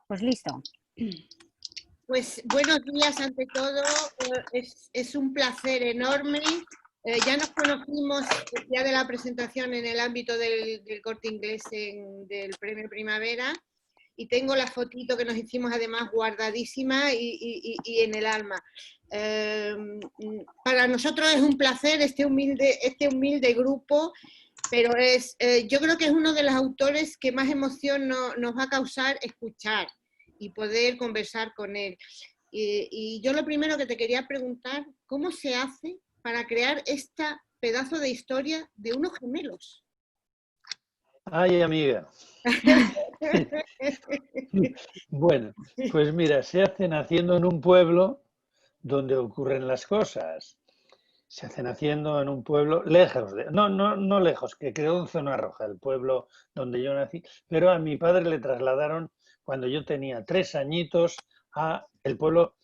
Pues listo. Pues buenos días ante todo, es un placer enorme. Ya nos conocimos el día de la presentación en el ámbito del Corte Inglés del Premio Primavera y tengo la fotito que nos hicimos además guardadísima y en el alma. Para nosotros es un placer este humilde grupo, pero yo creo que es uno de los autores que más emoción nos va a causar escuchar y poder conversar con él. Y yo lo primero que te quería preguntar, ¿cómo se hace para crear este pedazo de historia de unos gemelos? Ay, amiga. Bueno, pues mira, se hace naciendo en un pueblo donde ocurren las cosas. Se hace naciendo en un pueblo lejos, no lejos, que quedó en Zona Roja, el pueblo donde yo nací, pero a mi padre le trasladaron cuando yo tenía 3 añitos a el pueblo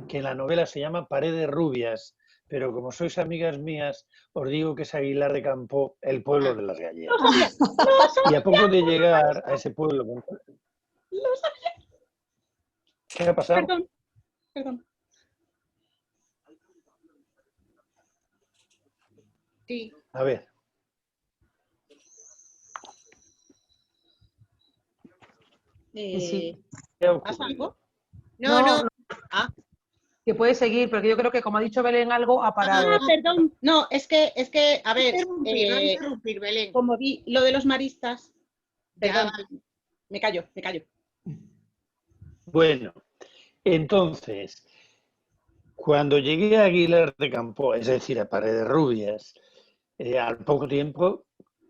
que en la novela se llama Paredes Rubias, pero como sois amigas mías, os digo que es Aguilar de Campoo, el pueblo de las galletas. Y a poco de llegar a ese pueblo... Lo sabía. ¿Qué ha pasado? Perdón. Sí. A ver. Sí. ¿Pasa algo? No. Ah. Que puede seguir, porque yo creo que como ha dicho Belén algo, ha parado. Ah, perdón. No, es que, a ver, No interrumpir, Belén. como vi lo de los maristas, perdón, Ya. me callo. Bueno, entonces, cuando llegué a Aguilar de Campoo, es decir, a Paredes Rubias, al poco tiempo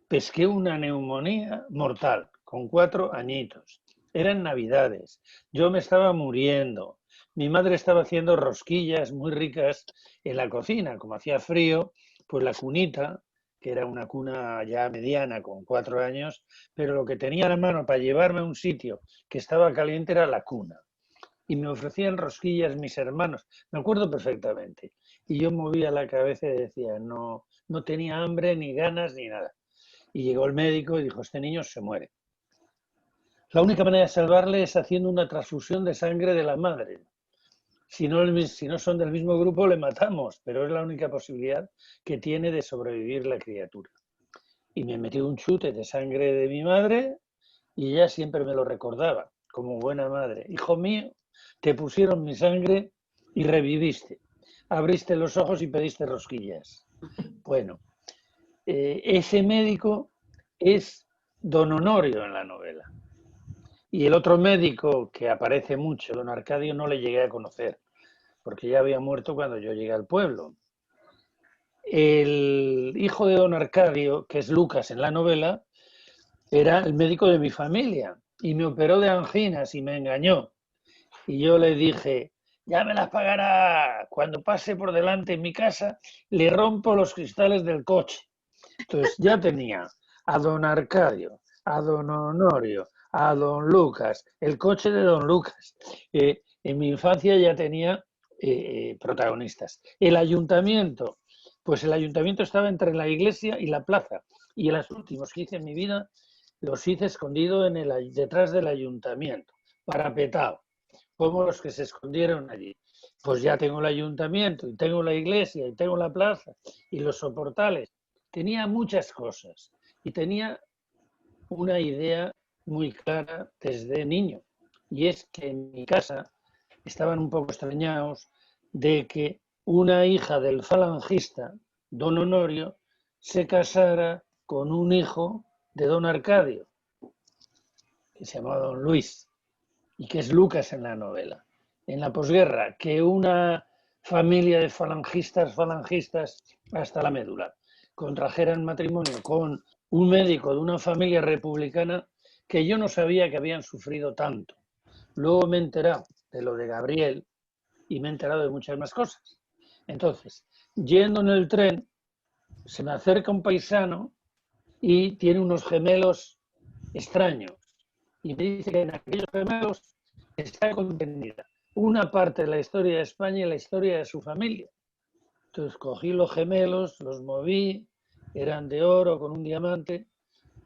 pesqué una neumonía mortal, con 4 añitos. Eran Navidades, yo me estaba muriendo. Mi madre estaba haciendo rosquillas muy ricas en la cocina. Como hacía frío, pues la cunita, que era una cuna ya mediana con 4 años, pero lo que tenía a la mano para llevarme a un sitio que estaba caliente era la cuna. Y me ofrecían rosquillas mis hermanos, me acuerdo perfectamente. Y yo movía la cabeza y decía, no tenía hambre, ni ganas, ni nada. Y llegó el médico y dijo, este niño se muere. La única manera de salvarle es haciendo una transfusión de sangre de la madre. Si no son del mismo grupo, le matamos, pero es la única posibilidad que tiene de sobrevivir la criatura. Y me metió un chute de sangre de mi madre y ella siempre me lo recordaba, como buena madre. Hijo mío, te pusieron mi sangre y reviviste. Abriste los ojos y pediste rosquillas. Bueno, ese médico es don Honorio en la novela. Y el otro médico que aparece mucho, don Arcadio, no le llegué a conocer, porque ya había muerto cuando yo llegué al pueblo. El hijo de don Arcadio, que es Lucas en la novela, era el médico de mi familia y me operó de anginas y me engañó. Y yo le dije, ya me las pagará. Cuando pase por delante en mi casa, le rompo los cristales del coche. Entonces ya tenía a don Arcadio, a don Honorio, a don Lucas, el coche de don Lucas. En mi infancia ya tenía protagonistas. El ayuntamiento, pues el ayuntamiento estaba entre la iglesia y la plaza. Y los últimos que hice en mi vida los hice escondido detrás del ayuntamiento, parapetado, como los que se escondieron allí. Pues ya tengo el ayuntamiento, y tengo la iglesia, y tengo la plaza, y los soportales. Tenía muchas cosas y tenía una idea muy clara desde niño, y es que en mi casa estaban un poco extrañados de que una hija del falangista, don Honorio, se casara con un hijo de don Arcadio, que se llamaba don Luis, y que es Lucas en la novela. En la posguerra, que una familia de falangistas hasta la médula contrajeran matrimonio con un médico de una familia republicana que yo no sabía que habían sufrido tanto. Luego me he enterado de lo de Gabriel y me he enterado de muchas más cosas. Entonces, yendo en el tren, se me acerca un paisano y tiene unos gemelos extraños. Y me dice que en aquellos gemelos está contenida una parte de la historia de España y la historia de su familia. Entonces cogí los gemelos, los moví, eran de oro con un diamante,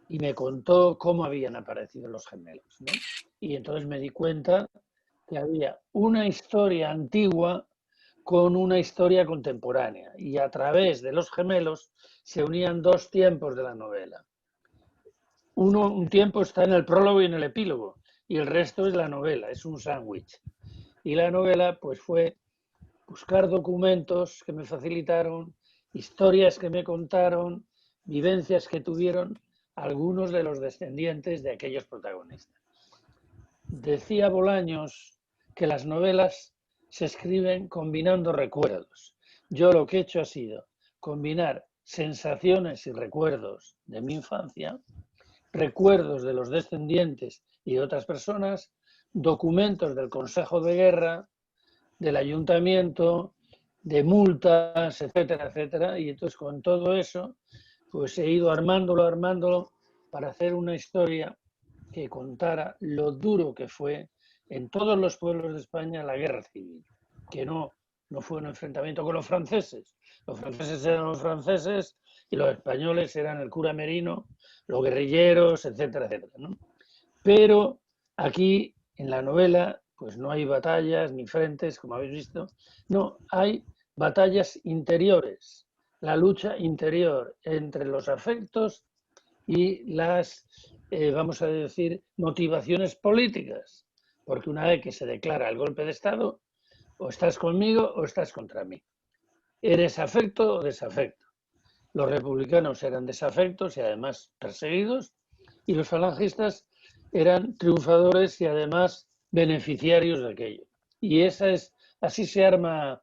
y me contó cómo habían aparecido los gemelos, ¿no? Y entonces me di cuenta que había una historia antigua con una historia contemporánea, y a través de los gemelos se unían dos tiempos de la novela. Un tiempo está en el prólogo y en el epílogo, y el resto es la novela, es un sándwich. Y la novela pues fue buscar documentos que me facilitaron, historias que me contaron, vivencias que tuvieron algunos de los descendientes de aquellos protagonistas. Decía Bolaños que las novelas se escriben combinando recuerdos. Yo lo que he hecho ha sido combinar sensaciones y recuerdos de mi infancia, recuerdos de los descendientes y de otras personas, documentos del Consejo de Guerra, del Ayuntamiento, de multas, etcétera, etcétera. Y entonces con todo eso, pues he ido armándolo para hacer una historia que contara lo duro que fue en todos los pueblos de España la guerra civil, que no fue un enfrentamiento con los franceses. Los franceses eran los franceses y los españoles eran el cura Merino, los guerrilleros, etcétera, etcétera, ¿no? Pero aquí, en la novela, pues no hay batallas ni frentes, como habéis visto. No, hay batallas interiores, la lucha interior entre los afectos y las, vamos a decir, motivaciones políticas. Porque una vez que se declara el golpe de Estado, o estás conmigo o estás contra mí. ¿Eres afecto o desafecto? Los republicanos eran desafectos y además perseguidos, y los falangistas eran triunfadores y además beneficiarios de aquello. Y así se arma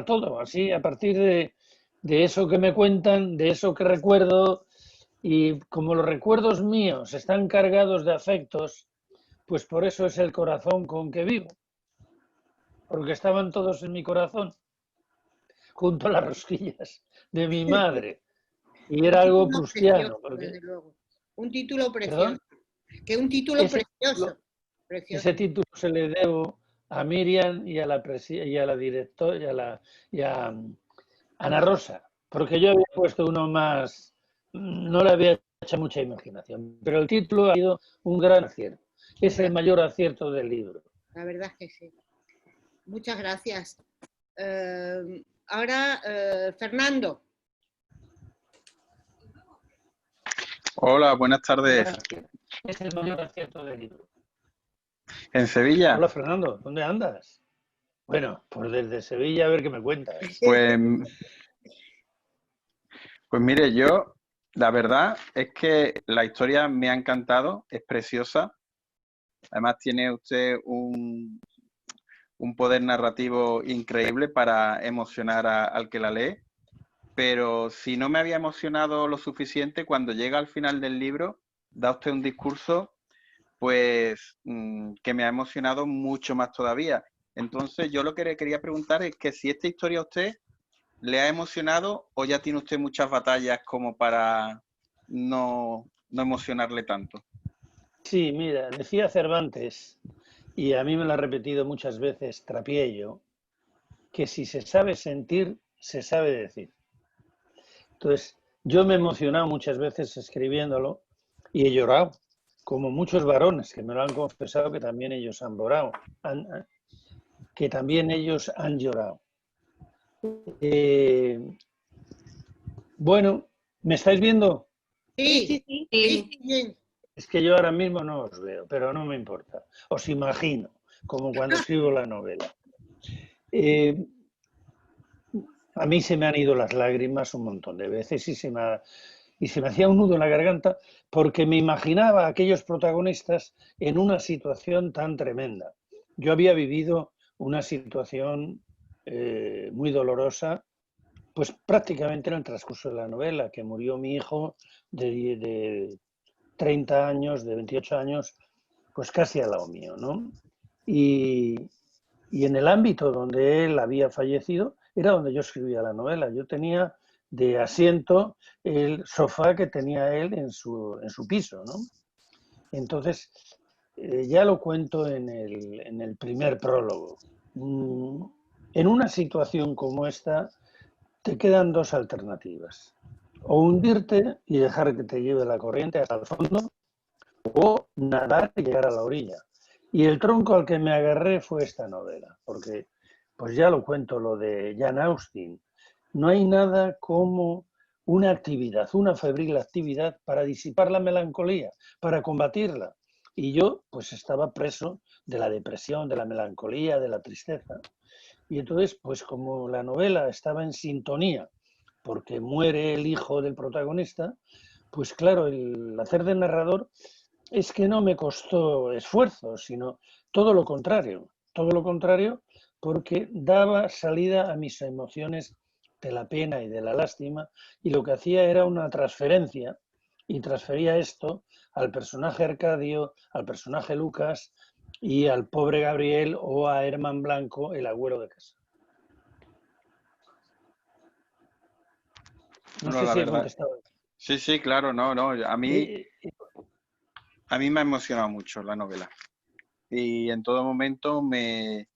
todo, así a partir de eso que me cuentan, de eso que recuerdo, y como los recuerdos míos están cargados de afectos, pues por eso es el corazón con que vivo, porque estaban todos en mi corazón, junto a las rosquillas de mi madre, y era algo prustiano. Desde luego. Un título precioso. ¿Perdón? Que un título precioso. Ese título se le debo a Miriam y a la directora y a Ana Rosa, porque yo había puesto uno más, no le había hecho mucha imaginación, pero el título ha sido un gran acierto. Es el mayor acierto del libro. La verdad es que sí. Muchas gracias. Ahora, Fernando. Hola, buenas tardes. Es el mayor acierto del libro. ¿En Sevilla? Hola, Fernando, ¿dónde andas? Bueno, pues desde Sevilla a ver qué me cuentas. Pues mire, yo, la verdad es que la historia me ha encantado, es preciosa. Además tiene usted un poder narrativo increíble para emocionar al que la lee. Pero si no me había emocionado lo suficiente, cuando llega al final del libro, da usted un discurso pues que me ha emocionado mucho más todavía. Entonces yo lo que le quería preguntar es que si esta historia a usted le ha emocionado o ya tiene usted muchas batallas como para no emocionarle tanto. Sí, mira, decía Cervantes, y a mí me lo ha repetido muchas veces Trapiello, que si se sabe sentir, se sabe decir. Entonces, yo me he emocionado muchas veces escribiéndolo y he llorado, como muchos varones que me lo han confesado que también ellos han llorado, que también ellos han llorado. Bueno, ¿me estáis viendo? Sí. Es que yo ahora mismo no os veo, pero no me importa. Os imagino, como cuando escribo la novela. A mí se me han ido las lágrimas un montón de veces y se me hacía un nudo en la garganta porque me imaginaba a aquellos protagonistas en una situación tan tremenda. Yo había vivido una situación muy dolorosa, pues prácticamente en el transcurso de la novela, que murió mi hijo de 30 años, de 28 años, pues casi al lado mío, ¿no? Y en el ámbito donde él había fallecido era donde yo escribía la novela. Yo tenía de asiento el sofá que tenía él en su piso, ¿no? Entonces, ya lo cuento en el primer prólogo. En una situación como esta, te quedan dos alternativas. o hundirte y dejar que te lleve la corriente hasta el fondo, o nadar y llegar a la orilla. Y el tronco al que me agarré fue esta novela, porque, pues ya lo cuento, lo de Jane Austen, no hay nada como una actividad, una febril actividad para disipar la melancolía, para combatirla. Y yo, pues estaba preso de la depresión, de la melancolía, de la tristeza. Y entonces, pues como la novela estaba en sintonía, porque muere el hijo del protagonista, pues claro, el hacer de narrador es que no me costó esfuerzo, sino todo lo contrario, porque daba salida a mis emociones de la pena y de la lástima, y lo que hacía era una transferencia, y transfería esto al personaje Arcadio, al personaje Lucas y al pobre Gabriel o a Herman Blanco, el agüero de casa. No sé la si he verdad. contestado. Sí, sí, claro, no. A mí me ha emocionado mucho la novela. Y en todo momento me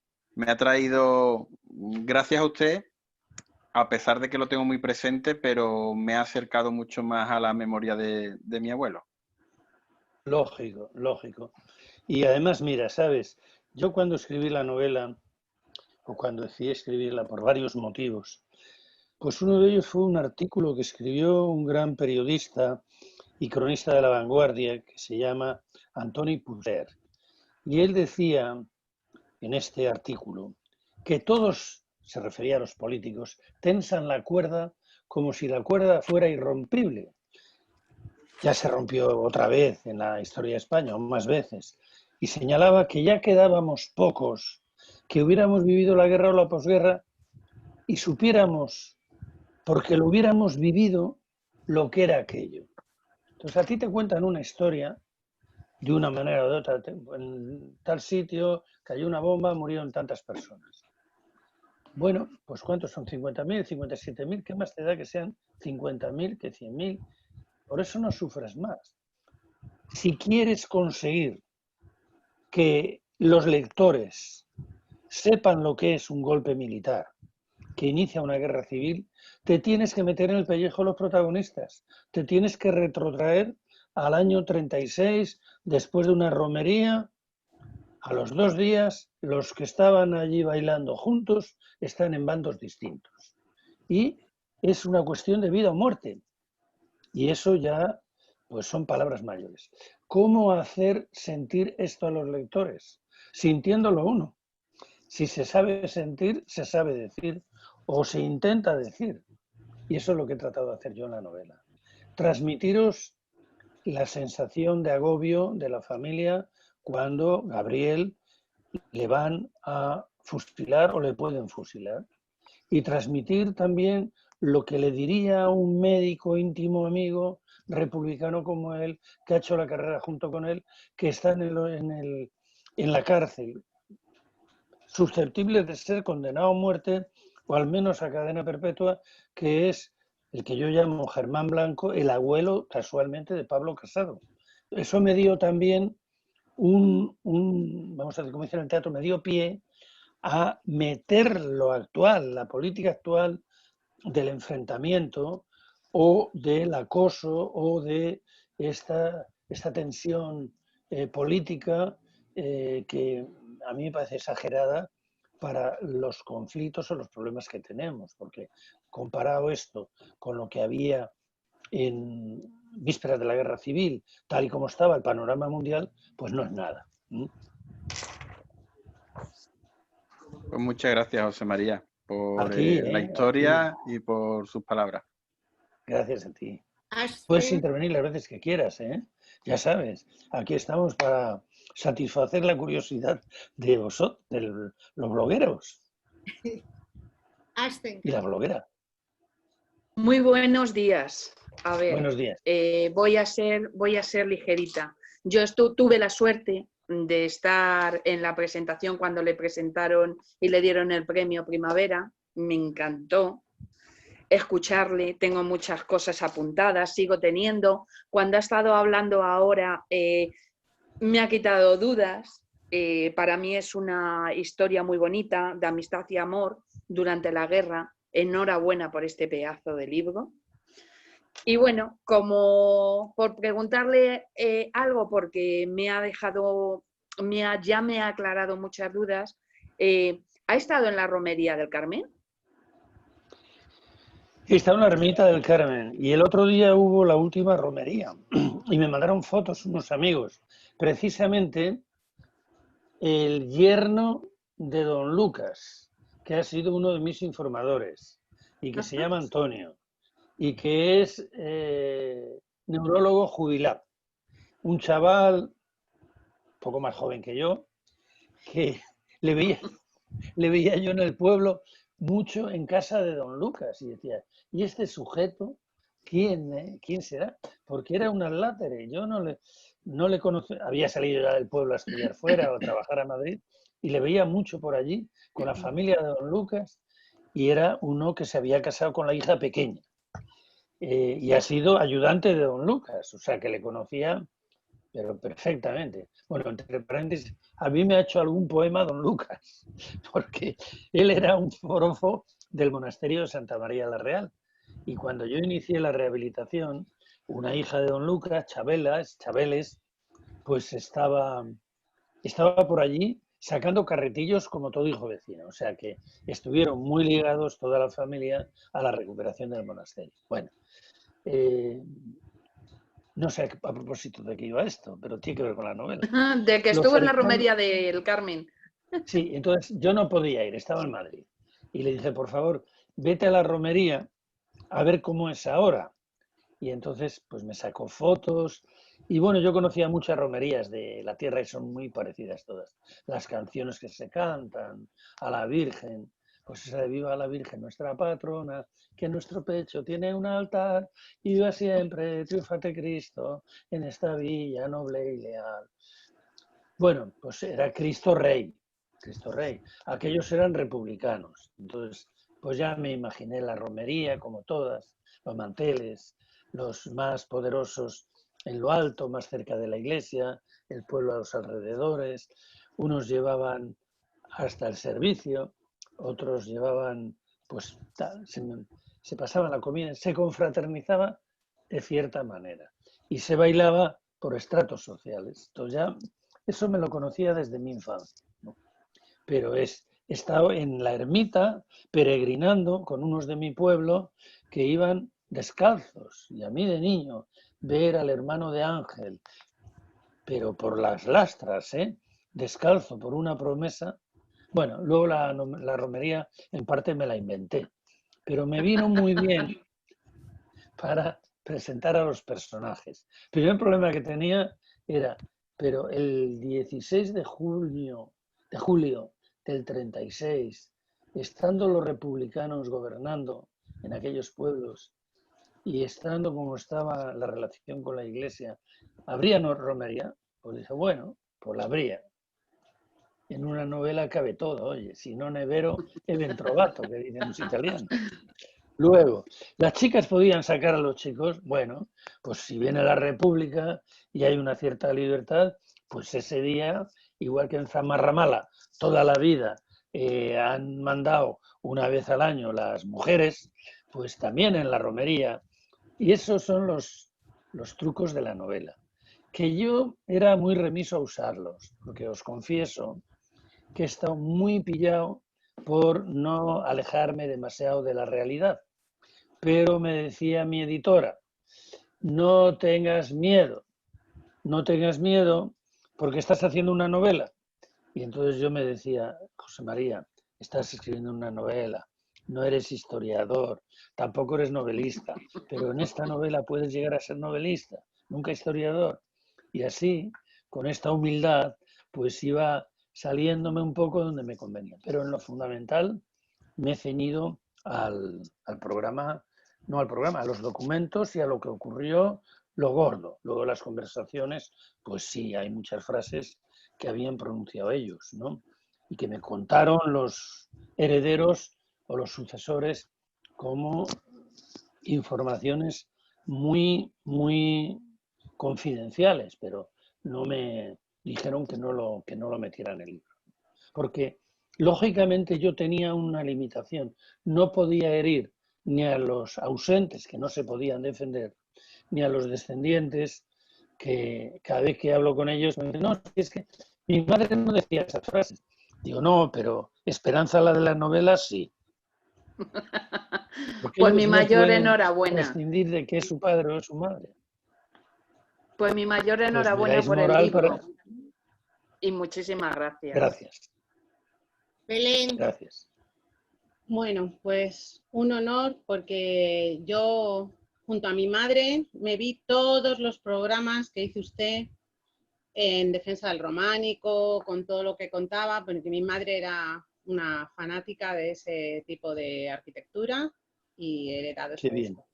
ha traído, gracias a usted, a pesar de que lo tengo muy presente, pero me ha acercado mucho más a la memoria de mi abuelo. Lógico, lógico. Y además, mira, sabes, yo cuando escribí la novela, o cuando decidí escribirla por varios motivos, pues uno de ellos fue un artículo que escribió un gran periodista y cronista de La Vanguardia que se llama Antoni Puder. Y él decía en este artículo que todos, se refería a los políticos, tensan la cuerda como si la cuerda fuera irrompible. Ya se rompió otra vez en la historia de España, o más veces, y señalaba que ya quedábamos pocos que hubiéramos vivido la guerra o la posguerra y supiéramos, porque lo hubiéramos vivido, lo que era aquello. Entonces a ti te cuentan una historia de una manera o de otra. En tal sitio cayó una bomba, murieron tantas personas. Bueno, pues ¿cuántos son? 50.000, 57.000, ¿qué más te da que sean 50.000 que 100.000? Por eso no sufres más. Si quieres conseguir que los lectores sepan lo que es un golpe militar, que inicia una guerra civil, te tienes que meter en el pellejo a los protagonistas, te tienes que retrotraer al año 36, después de una romería. A los 2 días, los que estaban allí bailando juntos están en bandos distintos. Y es una cuestión de vida o muerte. Y eso ya, pues son palabras mayores. ¿Cómo hacer sentir esto a los lectores? Sintiéndolo uno. Si se sabe sentir, se sabe decir, o se intenta decir. Y eso es lo que he tratado de hacer yo en la novela. Transmitiros la sensación de agobio de la familia cuando Gabriel le van a fusilar o le pueden fusilar. Y transmitir también lo que le diría un médico íntimo amigo republicano como él, que ha hecho la carrera junto con él, que está en la cárcel, susceptible de ser condenado a muerte o al menos a cadena perpetua, que es el que yo llamo Germán Blanco, el abuelo casualmente de Pablo Casado. Eso me dio también vamos a decir, como dice en el teatro, me dio pie a meter lo actual, la política actual del enfrentamiento o del acoso o de esta tensión política que a mí me parece exagerada para los conflictos o los problemas que tenemos, porque comparado esto con lo que había en vísperas de la guerra civil, tal y como estaba el panorama mundial, pues no es nada. Pues muchas gracias, José María, por Aquí, la historia y por sus palabras. Gracias a ti. Ashton, Puedes intervenir las veces que quieras, ¿eh? Ya sabes, aquí estamos para satisfacer la curiosidad de vosotros, de los blogueros Ashton, y la bloguera. Muy buenos días. A ver, Buenos días. voy a ser ligerita. Yo tuve la suerte de estar en la presentación cuando le presentaron y le dieron el premio Primavera. Me encantó escucharle, tengo muchas cosas apuntadas, sigo teniendo. Cuando ha estado hablando ahora me ha quitado dudas. Para mí es una historia muy bonita de amistad y amor durante la guerra. Enhorabuena por este pedazo de libro. Y bueno, como por preguntarle algo, porque me ha dejado, ya me ha aclarado muchas dudas, ¿ha estado en la Romería del Carmen? Está en la ermita del Carmen y el otro día hubo la última romería y me mandaron fotos unos amigos. Precisamente el yerno de don Lucas, que ha sido uno de mis informadores y que se llama Antonio y que es neurólogo jubilado. Un chaval poco más joven que yo, que le veía yo en el pueblo mucho en casa de don Lucas y decía, ¿y este sujeto quién será? Porque era un alátere, yo no le conocía, había salido ya del pueblo a estudiar fuera o a trabajar a Madrid y le veía mucho por allí con la familia de don Lucas y era uno que se había casado con la hija pequeña y ha sido ayudante de don Lucas, o sea que le conocía pero perfectamente. Bueno, entre paréntesis, a mí me ha hecho algún poema don Lucas, porque él era un forofo del monasterio de Santa María la Real. Y cuando yo inicié la rehabilitación, una hija de don Lucas, Chabeles, pues estaba por allí sacando carretillos como todo hijo vecino. O sea que estuvieron muy ligados toda la familia a la recuperación del monasterio. Bueno, no sé a propósito de qué iba esto, pero tiene que ver con la novela. De que Los estuvo en la cercanos, Romería del Carmen. sí, entonces yo no podía ir, estaba en Madrid. Y le dije, por favor, vete a la romería a ver cómo es ahora. Y entonces, pues me sacó fotos. Y bueno, yo conocía muchas romerías de la tierra y son muy parecidas todas. Las canciones que se cantan a la Virgen, pues esa de Viva la Virgen, nuestra patrona, que en nuestro pecho tiene un altar y viva siempre, triunfante Cristo, en esta villa noble y leal. Bueno, pues era Cristo Rey. Aquellos eran republicanos. Entonces, pues ya me imaginé la romería, como todas, los manteles, los más poderosos en lo alto, más cerca de la iglesia, el pueblo a los alrededores. Unos llevaban hasta el servicio, otros llevaban, pues se pasaba la comida, se confraternizaba de cierta manera y se bailaba por estratos sociales. Entonces ya eso me lo conocía desde mi infancia, ¿no? Pero he estado en la ermita peregrinando con unos de mi pueblo que iban descalzos. Y a mí de niño ver al hermano de Ángel, pero por las lastras, descalzo por una promesa. Bueno, luego la romería en parte me la inventé, pero me vino muy bien para presentar a los personajes. El primer problema que tenía era, pero el 16 de julio del 36, estando los republicanos gobernando en aquellos pueblos y estando como estaba la relación con la iglesia, ¿habría romería? Pues dije, bueno, pues la habría. En una novela cabe todo, oye, si no nevero, eben trovato, que dicen los italianos. Luego, las chicas podían sacar a los chicos, bueno, pues si viene la República y hay una cierta libertad, pues ese día, igual que en Zamarramala, toda la vida han mandado una vez al año las mujeres, pues también en la romería. Y esos son los trucos de la novela, que yo era muy remiso a usarlos, porque os confieso que he estado muy pillado por no alejarme demasiado de la realidad. Pero me decía mi editora, no tengas miedo porque estás haciendo una novela. Y entonces yo me decía, José María, estás escribiendo una novela, no eres historiador, tampoco eres novelista, pero en esta novela puedes llegar a ser novelista, nunca historiador. Y así, con esta humildad, pues iba saliéndome un poco donde me convenía. Pero en lo fundamental me he ceñido al programa, no al programa, a los documentos y a lo que ocurrió, lo gordo. Luego las conversaciones, pues sí, hay muchas frases que habían pronunciado ellos, ¿no? Y que me contaron los herederos o los sucesores como informaciones muy, muy confidenciales, pero no me dijeron que no lo metiera en el libro. Porque, lógicamente, yo tenía una limitación. No podía herir ni a los ausentes que no se podían defender, ni a los descendientes que cada vez que hablo con ellos me dicen, no, es que mi madre no decía esas frases. Digo, no, pero Esperanza, la de las novelas, sí. Porque Pues ellos mi no mayor pueden enhorabuena. prescindir de que es su padre o es su madre. Pues mi mayor Pues me enhorabuena dais por el moral libro. para... Y muchísimas gracias. Gracias, Belén, gracias. Bueno, pues un honor porque yo, junto a mi madre, me vi todos los programas que hizo usted en defensa del románico, con todo lo que contaba, porque mi madre era una fanática de ese tipo de arquitectura y he heredado Qué eso de bien. eso.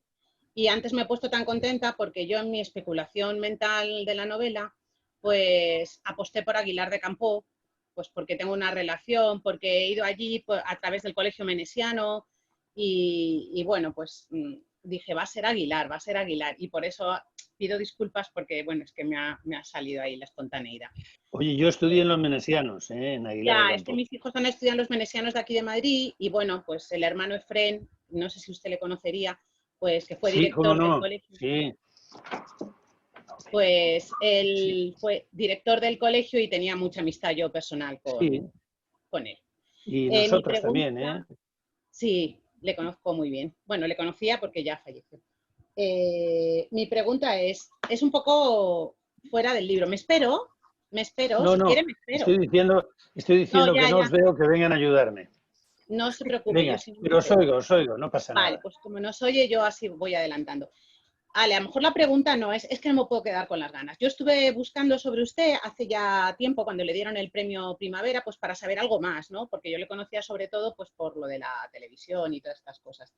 Y antes me he puesto tan contenta porque yo en mi especulación mental de la novela, pues aposté por Aguilar de Campoo, pues porque tengo una relación, porque he ido allí pues, a través del colegio menesiano y bueno, pues dije, va a ser Aguilar, va a ser Aguilar. Y por eso pido disculpas porque, bueno, es que me ha salido ahí la espontaneidad. Oye, yo estudié en los Menesianos, en Aguilar de Ya, es que Campoo. mis hijos han estudiado en los menesianos de aquí de Madrid y bueno, pues el hermano Efrén, no sé si usted le conocería, pues que fue Sí, cómo director del no. colegio. Sí. Pues Sí, él fue director del colegio y tenía mucha amistad yo personal sí. con él. Y Mi nosotros pregunta, también, ¿eh? sí, le conozco muy bien. Bueno, le conocía porque ya falleció. Mi pregunta es un poco fuera del libro. Me espero, No, si quiere no. me espero. Estoy No, diciendo que ya, no os ya, veo, que vengan a ayudarme. no se preocupe, yo Venga, si no me pero espero. os oigo, no pasa Vale, nada. pues como nos oye, yo así voy adelantando. Ale, a lo mejor la pregunta no es que no me puedo quedar con las ganas. Yo estuve buscando sobre usted hace ya tiempo, cuando le dieron el premio Primavera, pues para saber algo más, ¿no? Porque yo le conocía sobre todo pues por lo de la televisión y todas estas cosas.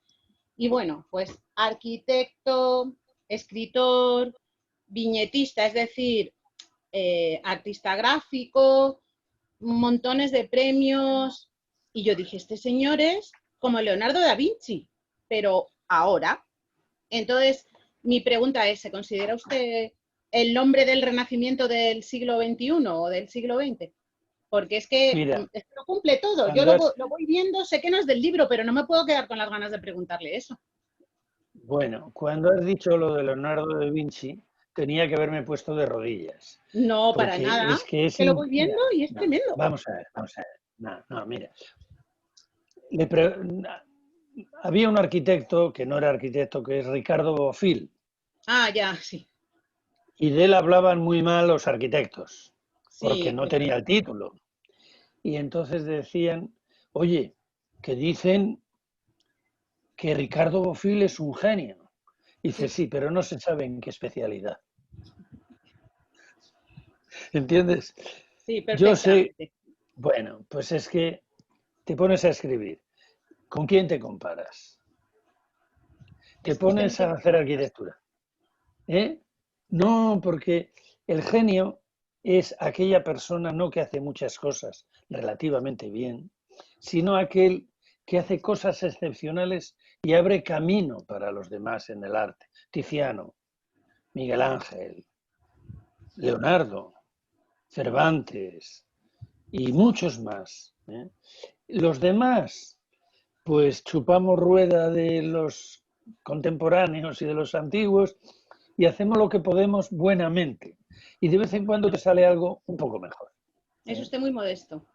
Y bueno, pues arquitecto, escritor, viñetista, es decir, artista gráfico, montones de premios. Y yo dije, este señor es como Leonardo da Vinci, pero ahora. Entonces, mi pregunta es, ¿se considera usted el nombre del Renacimiento del siglo XXI o del siglo XX? Porque es que Mira, lo cumple todo. Yo cuando has... lo voy viendo, sé que no es del libro, pero no me puedo quedar con las ganas de preguntarle eso. Bueno, cuando has dicho lo de Leonardo da Vinci, tenía que haberme puesto de rodillas. No, para Porque nada. es que Es que lo voy viendo y es No, tremendo. vamos a ver, vamos a ver. No, no, mira. Había un arquitecto, que no era arquitecto, que es Ricardo Bofill, Ah, ya, sí. y de él hablaban muy mal los arquitectos, porque Sí, no pues tenía el título. Y entonces decían, oye, que dicen que Ricardo Bofill es un genio. Y dice, sí, pero no se sabe en qué especialidad. ¿Entiendes? sí, Yo sé, perfectamente. bueno, pues es que te pones a escribir. ¿Con quién te comparas? Te Es que usted no pones a tiene hacer palabras. arquitectura. ¿Eh? No, porque el genio es aquella persona no que hace muchas cosas relativamente bien, sino aquel que hace cosas excepcionales y abre camino para los demás en el arte. Tiziano, Miguel Ángel, Leonardo, Cervantes y muchos más. ¿Eh? Los demás, pues chupamos rueda de los contemporáneos y de los antiguos y hacemos lo que podemos buenamente. Y de vez en cuando te sale algo un poco mejor. Es usted muy modesto.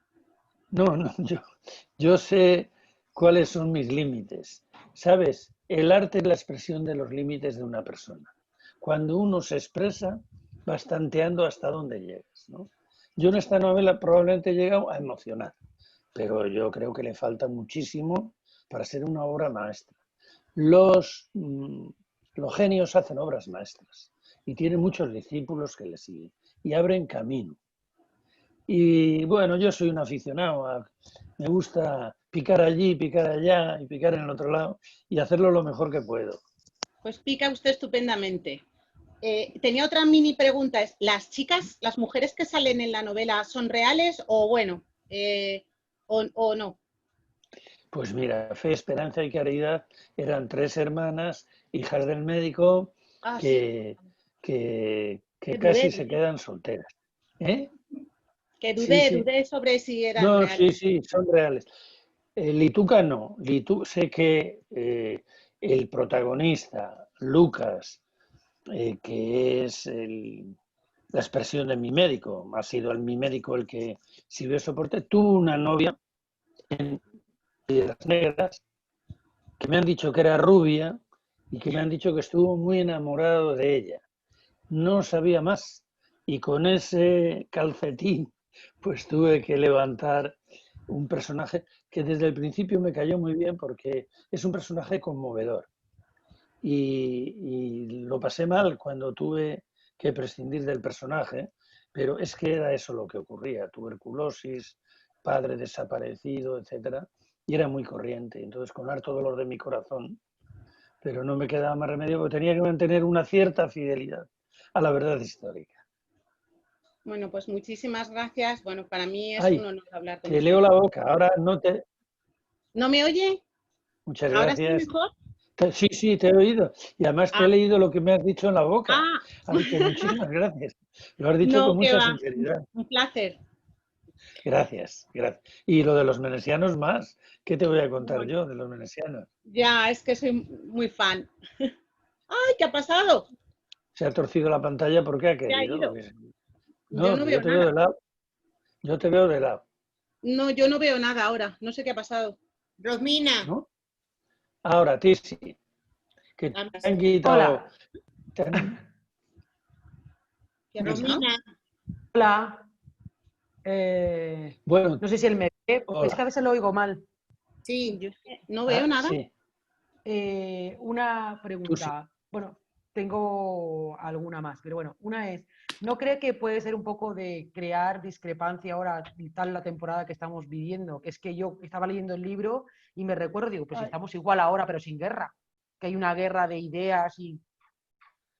No, no, yo sé cuáles son mis límites. ¿Sabes? El arte es la expresión de los límites de una persona. Cuando uno se expresa, vas tanteando hasta dónde llegas, ¿no? Yo en esta novela probablemente he llegado a emocionar, pero yo creo que le falta muchísimo para ser una obra maestra. Los genios hacen obras maestras y tienen muchos discípulos que les siguen y abren camino. Y bueno, yo soy un aficionado, me gusta picar allí, picar allá y picar en el otro lado y hacerlo lo mejor que puedo. Pues pica usted estupendamente. Tenía otra mini pregunta. ¿Las chicas, las mujeres que salen en la novela son reales o bueno, o no? Pues mira, Fe, Esperanza y Caridad eran 3 hermanas, hijas del médico, Ah, sí. que, que, Que que dudé, casi se quedan solteras. ¿Eh? que Sí, sí. dudé sobre si eran No, reales. sí, sí, son reales. Lituca no. Sé que el protagonista, Lucas, que es la expresión de mi médico, ha sido mi médico el que sirvió soporte, tuvo una novia en Piedras Negras que me han dicho que era rubia y que me han dicho que estuvo muy enamorado de ella. No sabía más y con ese calcetín pues tuve que levantar un personaje que desde el principio me cayó muy bien porque es un personaje conmovedor. Y lo pasé mal cuando tuve que prescindir del personaje, pero es que era eso lo que ocurría, tuberculosis, padre desaparecido, etcétera, y era muy corriente, entonces con harto dolor de mi corazón, pero no me quedaba más remedio porque tenía que mantener una cierta fidelidad a la verdad histórica. Bueno, pues muchísimas gracias. Bueno, para mí es un Ay, honor hablar con te usted. leo la boca, ahora no te... ¿No me oye? Muchas ¿Ahora estoy gracias. mejor? Sí, sí, te he oído. Y además te he Ah, leído lo que me has dicho en la boca. ah, Así que muchísimas gracias. Lo has dicho no, con que mucha va. sinceridad. Un placer. Gracias, gracias. Y lo de los menesianos más. ¿Qué te voy a contar Bueno, yo de los menesianos? ya, es que soy muy fan. ¡Ay, qué ha pasado! Se ha torcido la pantalla porque ha Se ha querido. ido. Yo No, no que yo veo te veo nada. de lado. Yo te veo de lado, No, yo no veo nada ahora. No sé qué ha pasado. Rosmina, ¿no? Ahora, a ti sí. Que te vamos, han quitado... Hola, te han- ¿Qué ha pasado? Rosmina, hola. Bueno, No sé si él me ve, es que a hola. veces lo oigo mal. sí, Yo es que no veo Ah, nada. sí, Una tú sí. pregunta. Bueno, tengo alguna más, pero bueno, una es, ¿no cree que puede ser un poco de crear discrepancia ahora, y tal la temporada que estamos viviendo? Que es que yo estaba leyendo el libro y me recuerdo, digo, pues Ay, estamos igual ahora, pero sin guerra, que hay una guerra de ideas y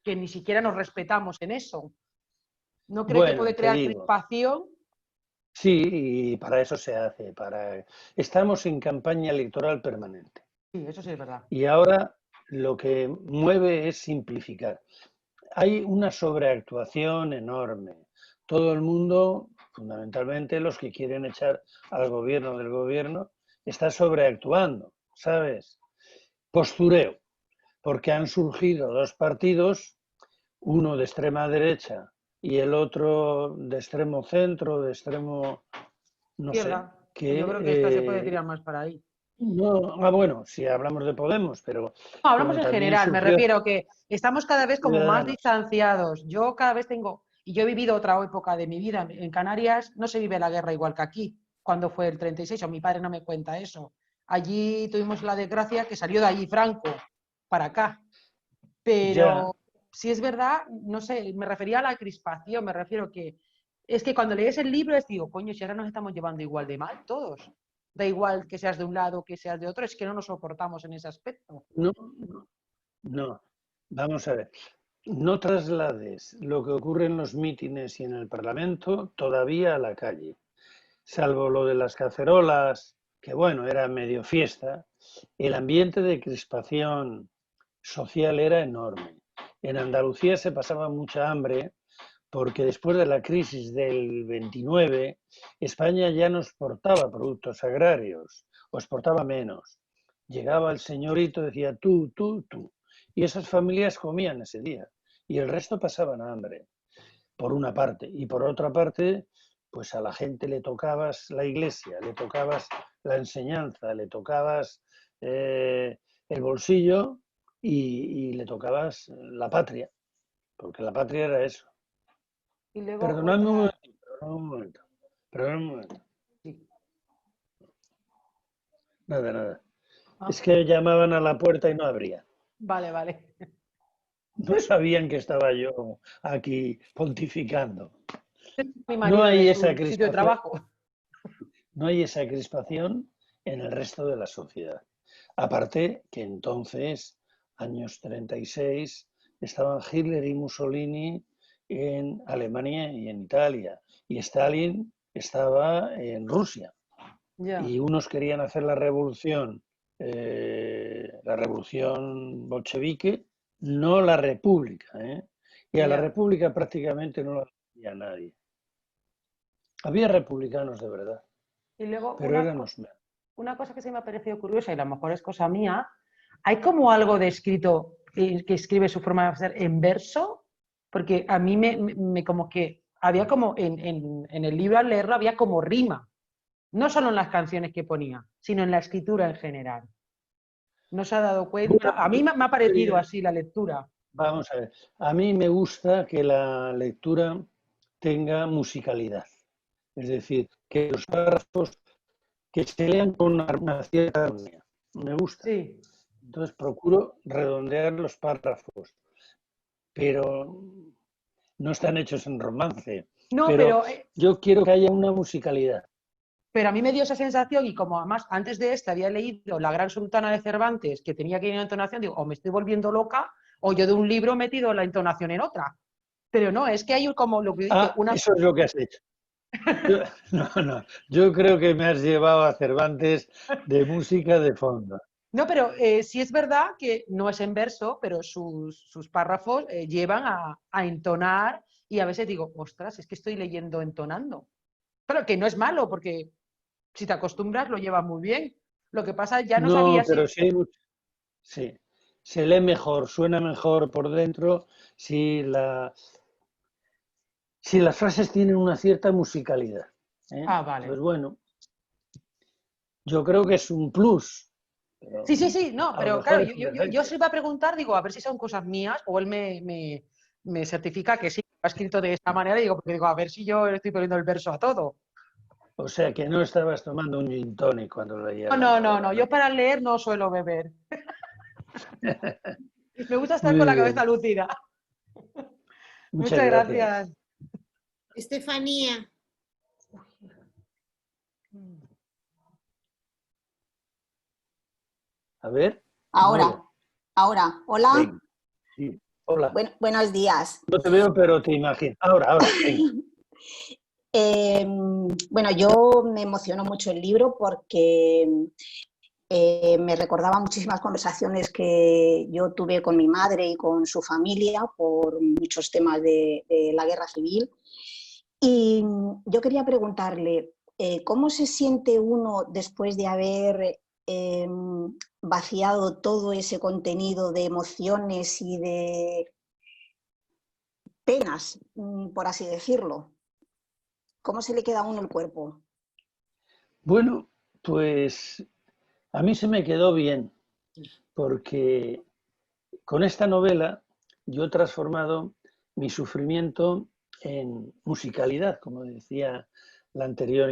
que ni siquiera nos respetamos en eso. ¿No cree que bueno, puede te crear digo. crispación? Sí, y para eso se hace. Estamos en campaña electoral permanente. Sí, eso sí es verdad. Y ahora lo que mueve es simplificar. Hay una sobreactuación enorme. Todo el mundo, fundamentalmente los que quieren echar al gobierno del gobierno, está sobreactuando, ¿sabes? Postureo, porque han surgido dos partidos, uno de extrema derecha y el otro de extremo centro, de extremo, no sé, Izquierda. Yo creo que esta se puede que tirar más para ahí. no, bueno, si hablamos de Podemos, pero No, hablamos como en también general, me surgió refiero que estamos cada vez como más Ciudadanos, distanciados. Yo cada vez tengo, y yo he vivido otra época de mi vida, en Canarias no se vive la guerra igual que aquí, cuando fue el 36, o mi padre no me cuenta eso. Allí tuvimos la desgracia que salió de allí Franco para acá, ya, pero si es verdad, no sé, me refería a la crispación, me refiero que es que cuando lees el libro es digo, coño, si ahora nos estamos llevando igual de mal todos. Da igual que seas de un lado, que seas de otro, es que no nos soportamos en ese aspecto. no, no, vamos a ver, no traslades lo que ocurre en los mítines y en el Parlamento todavía a la calle, salvo lo de las cacerolas, que bueno, era medio fiesta, el ambiente de crispación social era enorme. En Andalucía se pasaba mucha hambre porque después de la crisis del 29, España ya no exportaba productos agrarios, o exportaba menos. Llegaba el señorito, decía tú, tú, tú. Y esas familias comían ese día. Y el resto pasaban hambre, por una parte. Y por otra parte, pues a la gente le tocabas la iglesia, le tocabas la enseñanza, le tocabas el bolsillo y le tocabas la patria, porque la patria era eso. Y luego Perdonadme un otra, momento, perdonadme un momento, perdonadme un momento. sí. Nada, nada. Ah, Es que llamaban a la puerta y no abría. vale, vale. No sabían que estaba yo aquí pontificando. Mi No marido de hay esa su sitio de crispación, trabajo. no hay esa crispación en el resto de la sociedad. Aparte que entonces, años 36, estaban Hitler y Mussolini en Alemania y en Italia, y Stalin estaba en Rusia. Ya, Y unos querían hacer la revolución bolchevique, no la república, ¿eh? Y a la ya. república prácticamente no la hacía nadie. Había republicanos de verdad, Y luego pero eran los menos. una cosa que se me ha parecido curiosa, y a lo mejor es cosa mía, ¿Hay como algo de escrito que escribe su forma de hacer en verso? Porque a mí como que había como en el libro al leerlo había como rima, no solo en las canciones que ponía, sino en la escritura en general. ¿No se ha dado cuenta? Bueno, A mí me ha parecido así la lectura. vamos a ver, a mí me gusta que la lectura tenga musicalidad, es decir, que los párrafos que se lean con una cierta armonía. Me gusta. Sí. Entonces procuro redondear los párrafos, pero no están hechos en romance. No, Pero yo quiero que haya una musicalidad. pero a mí me dio esa sensación y como además antes de esta había leído La Gran Sultana de Cervantes, que tenía que ir en entonación, digo, o me estoy volviendo loca o yo de un libro he metido la entonación en otra. Pero no, es que hay como lo que dice una... Eso es lo que has hecho. No, yo creo que me has llevado a Cervantes de música de fondo. No, pero sí es verdad que no es en verso, pero sus párrafos llevan a entonar y a veces digo, ostras, es que estoy leyendo entonando. Pero que no es malo, porque si te acostumbras lo llevas muy bien. Lo que pasa, ya no No, sabía si... pero sí, se lee mejor, suena mejor por dentro si las frases tienen una cierta musicalidad. Ah, vale. Pues bueno, yo creo que es un plus. Sí, no, A lo pero mejor claro, es un yo defecto. se iba a preguntar, digo, a ver si son cosas mías, o él me certifica que sí, ha escrito de esta manera, y digo, porque digo, a ver si yo le estoy poniendo el verso a todo. O sea que no estabas tomando un gin tonic cuando leías la No, novela, yo ¿no? para leer no suelo beber. Me gusta estar con Muy la bien, cabeza lucida. muchas Muchas gracias. gracias. Estefanía, A ver, no Ahora, oigo. hola, Venga, sí. Hola. buenos días. No te veo, pero te imagino. Ahora, venga. Bueno, yo me emocionó mucho el libro porque me recordaba muchísimas conversaciones que yo tuve con mi madre y con su familia por muchos temas de la guerra civil. Y yo quería preguntarle, ¿cómo se siente uno después de haber vaciado todo ese contenido de emociones y de penas, por así decirlo? ¿Cómo se le queda a uno el cuerpo? Bueno, pues a mí se me quedó bien, porque con esta novela yo he transformado mi sufrimiento en musicalidad, como decía la anterior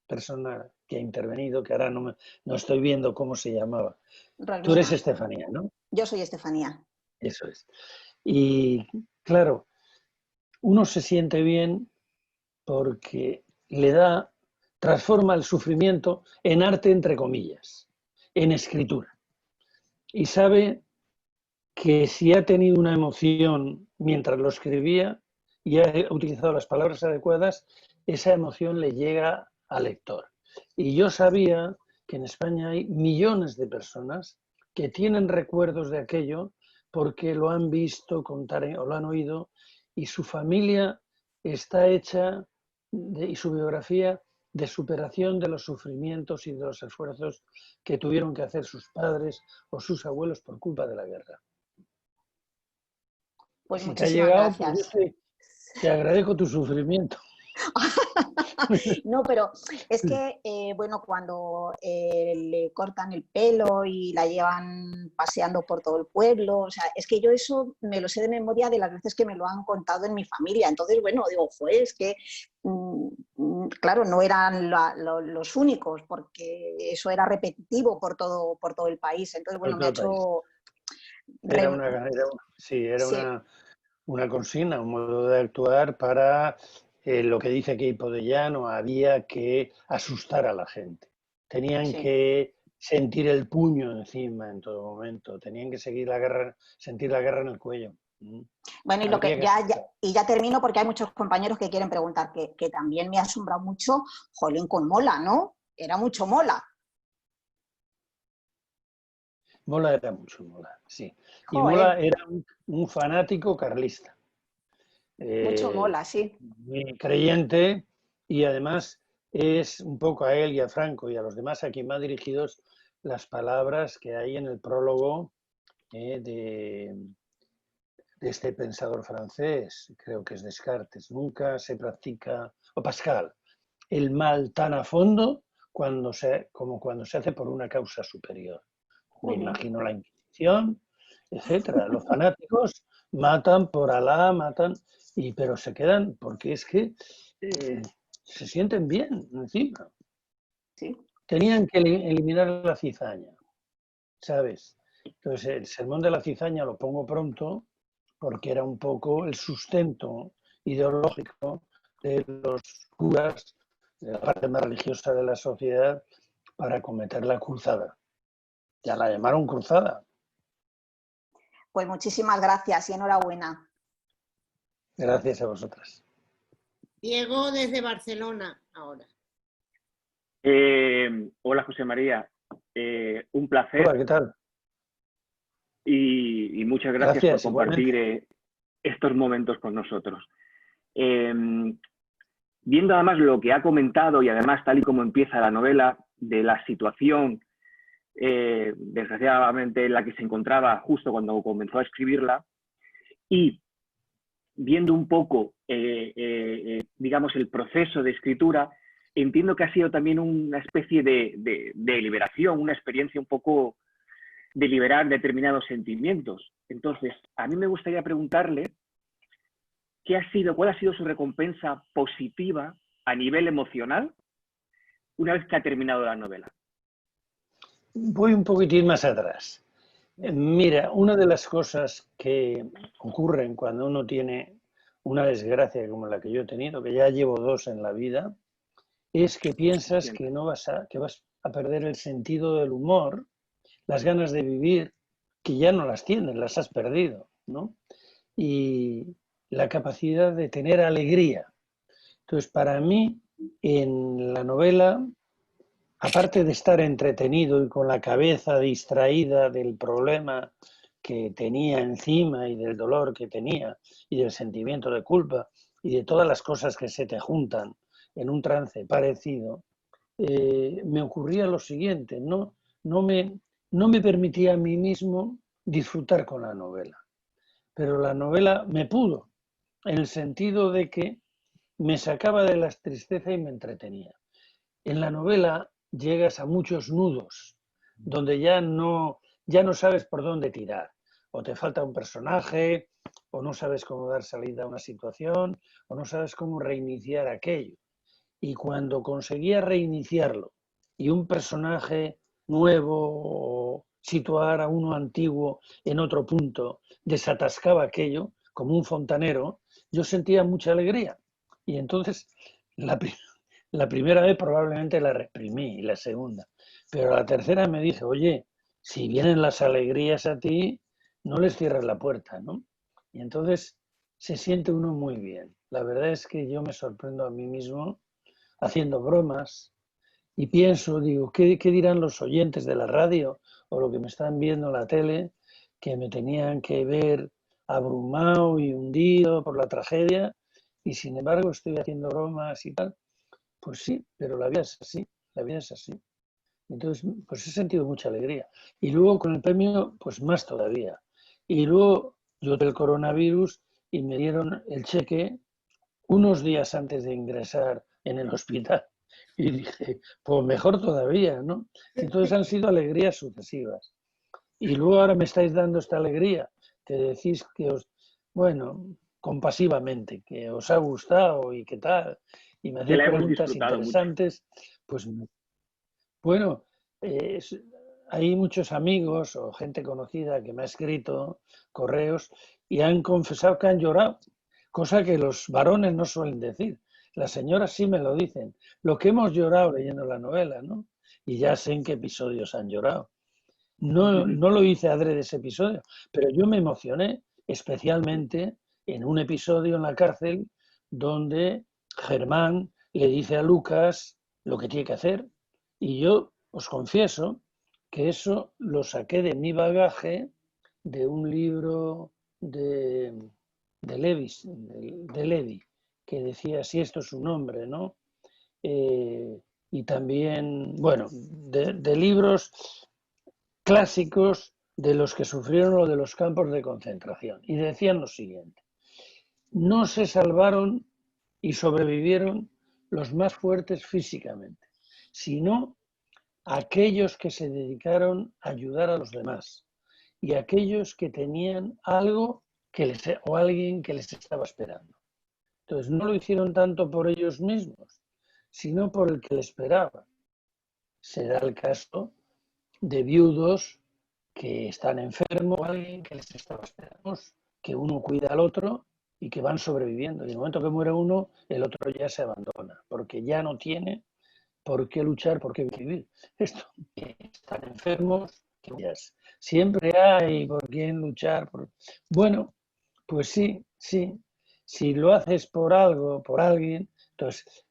persona que ha intervenido, que ahora no estoy viendo cómo se llamaba. Tú eres Romina, Estefanía, ¿no? yo soy Estefanía. Eso es. Y claro, uno se siente bien porque transforma el sufrimiento en arte, entre comillas, en escritura. Y sabe que si ha tenido una emoción mientras lo escribía y ha utilizado las palabras adecuadas, esa emoción le llega al lector. Y yo sabía que en España hay millones de personas que tienen recuerdos de aquello porque lo han visto contar o lo han oído y su familia está hecha y su biografía de superación de los sufrimientos y de los esfuerzos que tuvieron que hacer sus padres o sus abuelos por culpa de la guerra. Y Pues si te ha muchísimas llegado, pues gracias. yo te agradezco tu sufrimiento. No, pero es que, bueno, cuando le cortan el pelo y la llevan paseando por todo el pueblo, o sea, es que yo eso me lo sé de memoria de las veces que me lo han contado en mi familia. Entonces, bueno, digo, pues es que, claro, no eran los únicos, porque eso era repetitivo por todo el país. Entonces, Por bueno, me todo ha el país. hecho... Era Sí, una consigna, un modo de actuar para lo que dice Queipo de Llano, había que asustar a la gente. Tenían sí. que sentir el puño encima en todo momento, tenían que sentir la guerra en el cuello. Bueno, y lo que Había que asustar. ya termino porque hay muchos compañeros que quieren preguntar, que también me ha asombrado mucho, jolín, con Mola, ¿no? Era mucho Mola. Mola era mucho, Mola, sí. Y Joder, Mola era un fanático carlista. mucho Mola, sí. Muy creyente y además es un poco a él y a Franco y a los demás a quien va dirigidos las palabras que hay en el prólogo de este pensador francés, creo que es Descartes. Nunca se practica, o Pascal, el mal tan a fondo como cuando se hace por una causa superior. Me imagino la Inquisición, etcétera. Los fanáticos matan por Alá, matan, pero se quedan porque es que se sienten bien encima. Sí. Tenían que eliminar la cizaña, ¿sabes? Entonces el sermón de la cizaña lo pongo pronto porque era un poco el sustento ideológico de los curas, de la parte más religiosa de la sociedad, para cometer la cruzada. Ya la llamaron cruzada. Pues muchísimas gracias y enhorabuena. Gracias a vosotras. Diego desde Barcelona ahora. Hola José María, un placer. Hola, ¿qué tal? Y muchas gracias por compartir igualmente estos momentos con nosotros. Viendo además lo que ha comentado y además tal y como empieza la novela, de la situación desgraciadamente en la que se encontraba justo cuando comenzó a escribirla, y viendo un poco, digamos, el proceso de escritura, entiendo que ha sido también una especie de liberación, una experiencia un poco de liberar determinados sentimientos. Entonces, a mí me gustaría preguntarle cuál ha sido su recompensa positiva a nivel emocional una vez que ha terminado la novela. Voy un poquitín más atrás. Mira, una de las cosas que ocurren cuando uno tiene una desgracia como la que yo he tenido, que ya llevo 2 en la vida, es que piensas que vas a perder el sentido del humor, las ganas de vivir, que ya no las tienes, las has perdido, ¿no? Y la capacidad de tener alegría. Entonces, para mí, en la novela, aparte de estar entretenido y con la cabeza distraída del problema que tenía encima y del dolor que tenía y del sentimiento de culpa y de todas las cosas que se te juntan en un trance parecido, me ocurría lo siguiente, no me permitía a mí mismo disfrutar con la novela, pero la novela me pudo, en el sentido de que me sacaba de la tristeza y me entretenía. En la novela llegas a muchos nudos, donde ya no sabes por dónde tirar, o te falta un personaje, o no sabes cómo dar salida a una situación, o no sabes cómo reiniciar aquello. Y cuando conseguía reiniciarlo y un personaje nuevo o situar a uno antiguo en otro punto desatascaba aquello, como un fontanero, yo sentía mucha alegría. Y entonces la primera vez probablemente la reprimí, y la segunda. Pero la tercera me dije, oye, si vienen las alegrías a ti, no les cierres la puerta, ¿no? Y entonces se siente uno muy bien. La verdad es que yo me sorprendo a mí mismo haciendo bromas y pienso, digo, ¿qué dirán los oyentes de la radio o lo que me están viendo en la tele, que me tenían que ver abrumado y hundido por la tragedia y sin embargo estoy haciendo bromas y tal? Pues sí, pero la vida es así, la vida es así. Entonces, pues he sentido mucha alegría. Y luego con el premio, pues más todavía. Y luego yo tuve el coronavirus y me dieron el cheque unos días antes de ingresar en el hospital. Y dije, pues mejor todavía, ¿no? Entonces han sido alegrías sucesivas. Y luego ahora me estáis dando esta alegría, que decís que bueno, compasivamente, que os ha gustado y qué tal, y me hacéis preguntas interesantes, pues bueno, hay muchos amigos o gente conocida que me ha escrito correos y han confesado que han llorado, cosa que los varones no suelen decir. Las señoras sí me lo dicen, lo que hemos llorado leyendo la novela, ¿no? Y ya sé en qué episodios han llorado. No lo hice adrede ese episodio, pero yo me emocioné especialmente en un episodio en la cárcel donde Germán le dice a Lucas lo que tiene que hacer. Y yo os confieso que eso lo saqué de mi bagaje de un libro de Levi, que decía si esto es un hombre, ¿no? Y también, bueno, de libros clásicos de los que sufrieron lo de los campos de concentración. Y decían lo siguiente: no se salvaron y sobrevivieron los más fuertes físicamente, sino aquellos que se dedicaron a ayudar a los demás y aquellos que tenían algo o alguien que les estaba esperando. Entonces no lo hicieron tanto por ellos mismos, sino por el que les esperaba. Será el caso de viudos que están enfermos o alguien que les estaba esperando, que uno cuida al otro y que van sobreviviendo. Y en el momento que muere uno, el otro ya se abandona, porque ya no tiene por qué luchar, por qué vivir. Esto, que están enfermos, que siempre hay por quién luchar. Bueno, pues sí. Si lo haces por algo, por alguien, entonces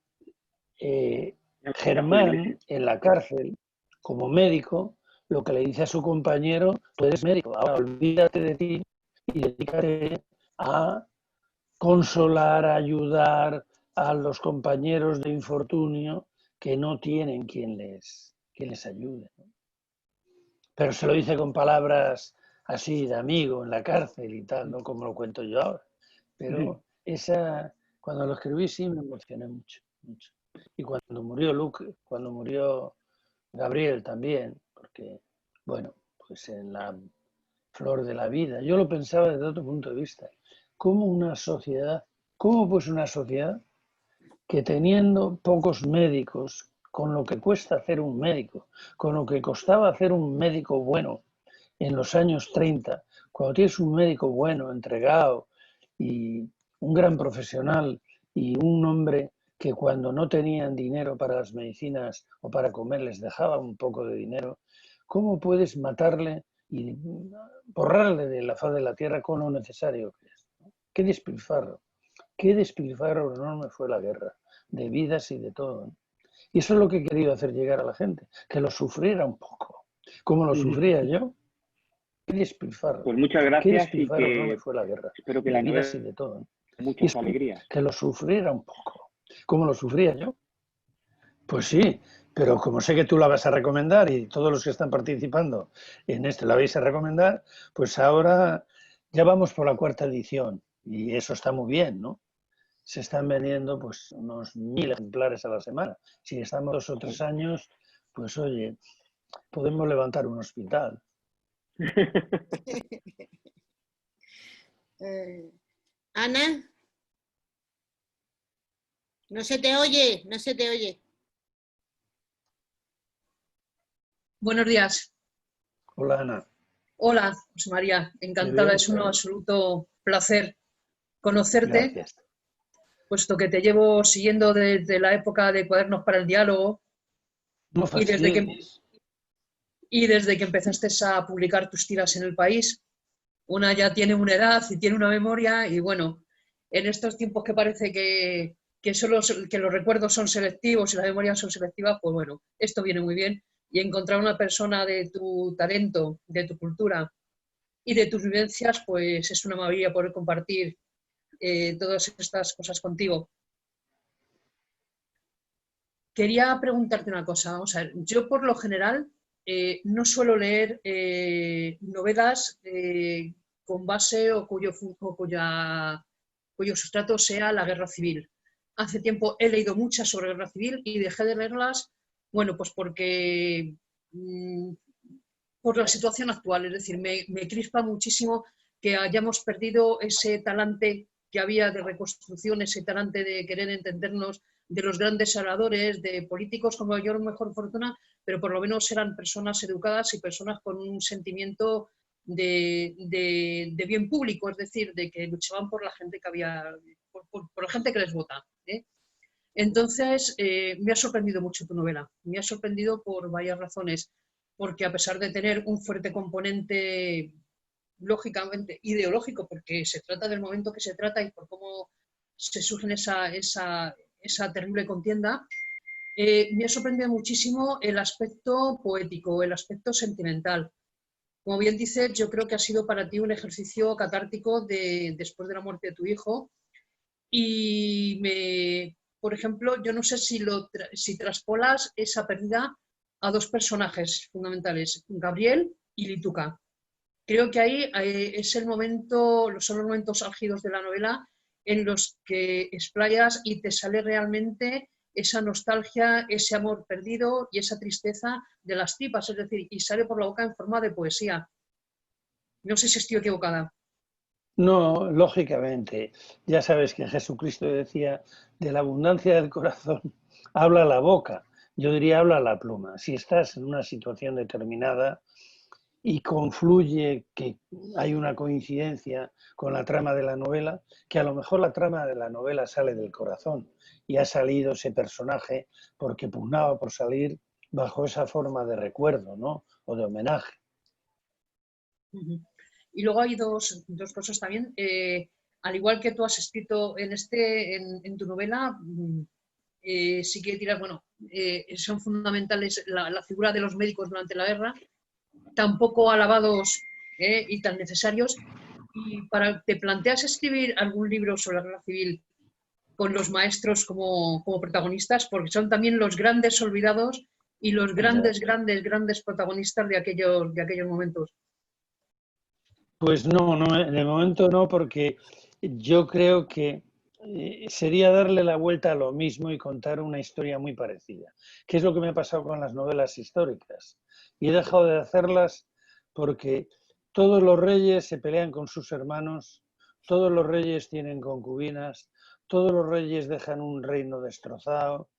Germán en la cárcel, como médico, lo que le dice a su compañero: tú eres médico, ahora olvídate de ti y dedícate a consolar, a ayudar a los compañeros de infortunio que no tienen quien les ayude. Pero se lo dice con palabras así de amigo en la cárcel y tal, no como lo cuento yo ahora. Pero cuando lo escribí sí me emocioné mucho. Y cuando murió Gabriel también, porque, bueno, pues en la flor de la vida, yo lo pensaba desde otro punto de vista. ¿Cómo pues una sociedad que teniendo pocos médicos, con lo que cuesta hacer un médico, con lo que costaba hacer un médico bueno en los años 30, cuando tienes un médico bueno, entregado y un gran profesional y un hombre que cuando no tenían dinero para las medicinas o para comer les dejaba un poco de dinero, ¿cómo puedes matarle y borrarle de la faz de la tierra con lo necesario que es? Qué despilfarro enorme fue la guerra, de vidas y de todo. Y eso es lo que he querido hacer llegar a la gente, que lo sufriera un poco, como lo sufría yo. Qué despilfarro. Pues muchas Qué gracias despilfarro y enorme que fue la guerra, espero que de la vidas novela y de todo. muchas alegrías. Que lo sufriera un poco, como lo sufría yo. Pues sí, pero como sé que tú la vas a recomendar y todos los que están participando en este la vais a recomendar, pues ahora ya vamos por la 4ª edición y eso está muy bien, ¿no? Se están vendiendo pues unos 1000 ejemplares a la semana. Si estamos 2 o 3 años, pues oye, podemos levantar un hospital. Ana, no se te oye, no se te oye. Buenos días. Hola, Ana. Hola, José María. Encantada, es un absoluto placer conocerte. Gracias. Puesto que te llevo siguiendo desde la época de Cuadernos para el Diálogo No y desde que empezaste a publicar tus tiras en El País. Una ya tiene una edad y tiene una memoria y bueno, en estos tiempos que parece que los recuerdos son selectivos y las memorias son selectivas, pues bueno, esto viene muy bien. Y encontrar una persona de tu talento, de tu cultura y de tus vivencias, pues es una maravilla poder compartir todas estas cosas contigo. Quería preguntarte una cosa. O sea, yo por lo general no suelo leer novelas con base o cuyo sustrato sea la guerra civil. Hace tiempo he leído muchas sobre guerra civil y dejé de leerlas, bueno, pues porque por la situación actual, es decir, me crispa muchísimo que hayamos perdido ese talante que había de reconstrucción, ese talante de querer entendernos, de los grandes oradores, de políticos como yo, mejor fortuna, pero por lo menos eran personas educadas y personas con un sentimiento de bien público, es decir, de que luchaban por la gente que había, por la gente que les vota. Entonces, me ha sorprendido mucho tu novela, me ha sorprendido por varias razones, porque a pesar de tener un fuerte componente lógicamente ideológico, porque se trata del momento que se trata y por cómo se surge esa terrible contienda, me ha sorprendido muchísimo el aspecto poético, el aspecto sentimental. Como bien dices, yo creo que ha sido para ti un ejercicio catártico después de la muerte de tu hijo y por ejemplo, yo no sé si traspolas esa pérdida a dos personajes fundamentales, Gabriel y Lituca. Creo que ahí es el momento, son los momentos álgidos de la novela en los que explayas y te sale realmente esa nostalgia, ese amor perdido y esa tristeza de las tripas, es decir, y sale por la boca en forma de poesía. No sé si estoy equivocada. No, lógicamente. Ya sabes que Jesucristo decía, de la abundancia del corazón habla la boca. Yo diría, habla la pluma. Si estás en una situación determinada y confluye que hay una coincidencia con la trama de la novela, que a lo mejor la trama de la novela sale del corazón y ha salido ese personaje porque pugnaba por salir bajo esa forma de recuerdo, ¿no? O de homenaje. Y luego hay dos cosas también. Al igual que tú has escrito en tu novela, sí que tiras, bueno, son fundamentales la figura de los médicos durante la guerra, tan poco alabados y tan necesarios. Y ¿te planteas escribir algún libro sobre la guerra civil con los maestros como protagonistas? Porque son también los grandes olvidados y los grandes protagonistas de aquellos momentos. Pues no, de momento no, porque yo creo que sería darle la vuelta a lo mismo y contar una historia muy parecida, que es lo que me ha pasado con las novelas históricas. Y he dejado de hacerlas porque todos los reyes se pelean con sus hermanos, todos los reyes tienen concubinas, todos los reyes dejan un reino destrozado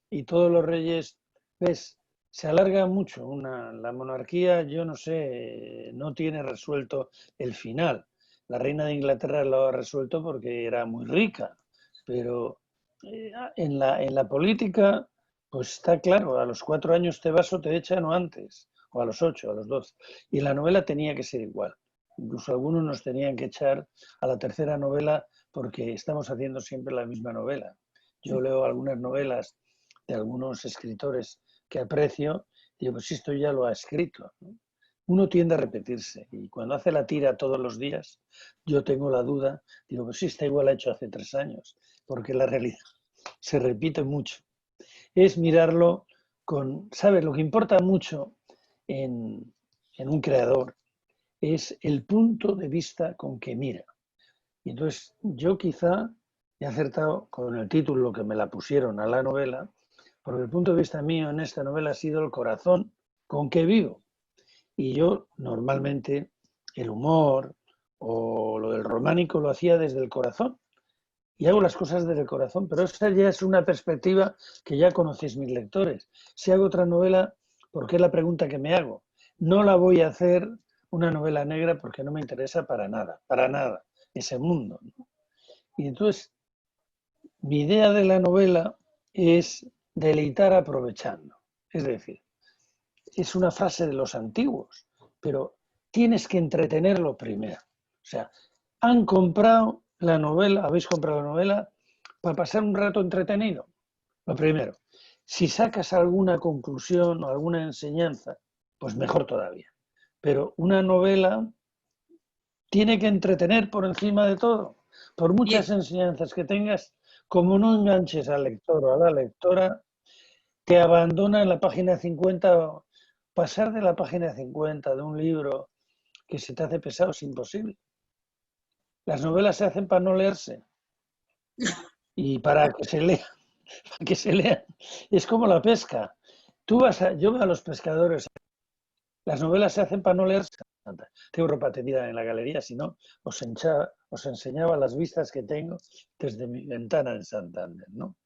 y todos los reyes, ¿ves? Se alarga mucho. La monarquía, yo no sé, no tiene resuelto el final. La reina de Inglaterra lo ha resuelto porque era muy rica, pero en la política, pues está claro, a los 4 años te vas o te echan o antes, o a los 8, a los 12. Y la novela tenía que ser igual. Incluso algunos nos tenían que echar a la tercera novela porque estamos haciendo siempre la misma novela. Yo leo algunas novelas de algunos escritores que aprecio, digo, pues esto ya lo ha escrito, ¿no? Uno tiende a repetirse y cuando hace la tira todos los días, yo tengo la duda, digo, pues sí, está igual hecho hace 3 años, porque la realidad se repite mucho. Es mirarlo con, ¿sabes? Lo que importa mucho en un creador es el punto de vista con que mira. Y entonces yo quizá he acertado con el título que me la pusieron a la novela, porque el punto de vista mío en esta novela ha sido el corazón con que vivo. Y yo normalmente el humor o lo del románico lo hacía desde el corazón. Y hago las cosas desde el corazón, pero esa ya es una perspectiva que ya conocéis mis lectores. Si hago otra novela, porque es la pregunta que me hago. No la voy a hacer una novela negra porque no me interesa para nada ese mundo, ¿no? Y entonces, mi idea de la novela es deleitar aprovechando. Es decir, es una frase de los antiguos, pero tienes que entretenerlo primero. O sea, han comprado la novela, habéis comprado la novela para pasar un rato entretenido. Lo primero. Si sacas alguna conclusión o alguna enseñanza, pues mejor todavía. Pero una novela tiene que entretener por encima de todo. Por muchas enseñanzas que tengas, como no enganches al lector o a la lectora, te abandona en la página 50. Pasar de la página 50 de un libro que se te hace pesado es imposible. Las novelas se hacen para no leerse y para que se lean. Para que se lean. Es como la pesca. Yo veo a los pescadores. Las novelas se hacen para no leerse. Tengo ropa tendida en la galería, si no, os enseñaba las vistas que tengo desde mi ventana en Santander, ¿no?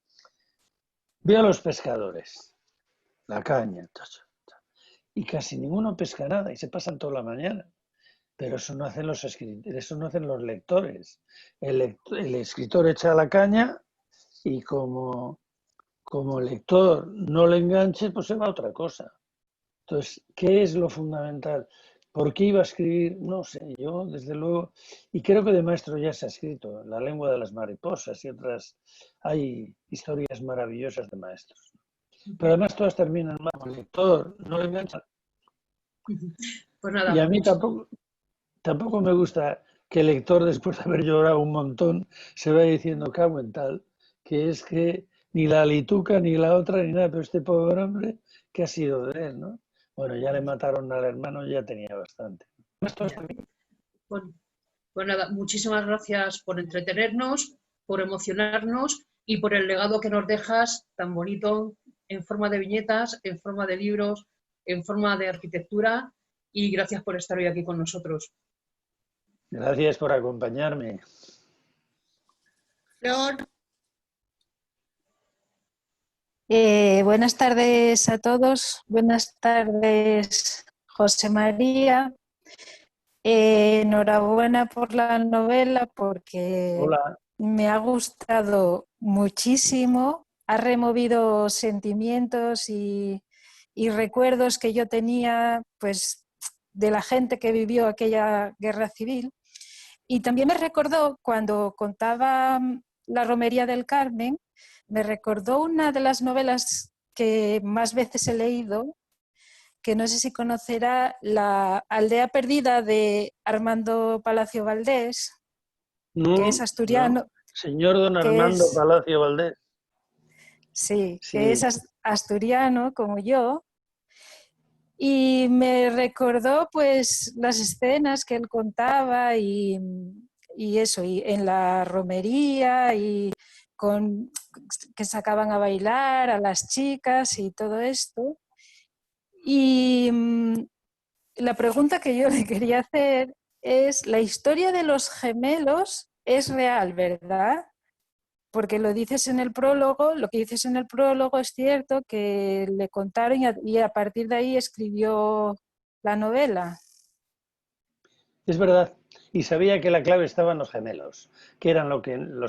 Veo a los pescadores, la caña, y casi ninguno pesca nada y se pasan toda la mañana. Pero eso no hacen los escritores, eso no hacen los lectores. El escritor echa la caña y como lector no le enganche, pues se va a otra cosa. Entonces, ¿qué es lo fundamental? ¿Por qué iba a escribir? No sé, yo desde luego, y creo que de maestro ya se ha escrito, La lengua de las mariposas y otras, hay historias maravillosas de maestros. Pero además todas terminan mal, el lector no le engancha. Pues nada, y a mí tampoco me gusta que el lector, después de haber llorado un montón, se vaya diciendo cago en tal, que es que ni la lituca, ni la otra, ni nada, pero este pobre hombre, ¿qué ha sido de él, no? Bueno, ya le mataron al hermano, ya tenía bastante. Bueno, pues nada, muchísimas gracias por entretenernos, por emocionarnos y por el legado que nos dejas tan bonito en forma de viñetas, en forma de libros, en forma de arquitectura, y gracias por estar hoy aquí con nosotros. Gracias por acompañarme. Flor, Buenas tardes a todos. Buenas tardes, José María. Enhorabuena por la novela porque Hola. me ha gustado muchísimo. Ha removido sentimientos y recuerdos que yo tenía, pues, de la gente que vivió aquella guerra civil. Y también me recordó cuando contaba La Romería del Carmen, me recordó una de las novelas que más veces he leído, que no sé si conocerá, La Aldea Perdida de Armando Palacio Valdés, que es No, asturiano. señor don Que Armando es, Palacio Valdés. sí, que Sí, es asturiano como yo. Y me recordó pues las escenas que él contaba y eso, y en la romería y que sacaban a bailar a las chicas y todo esto. Y la pregunta que yo le quería hacer es, la historia de los gemelos es real, ¿verdad? Porque lo dices en el prólogo, lo que dices en el prólogo es cierto, que le contaron y a partir de ahí escribió la novela. es verdad. Y sabía que la clave estaba en los gemelos, que eran los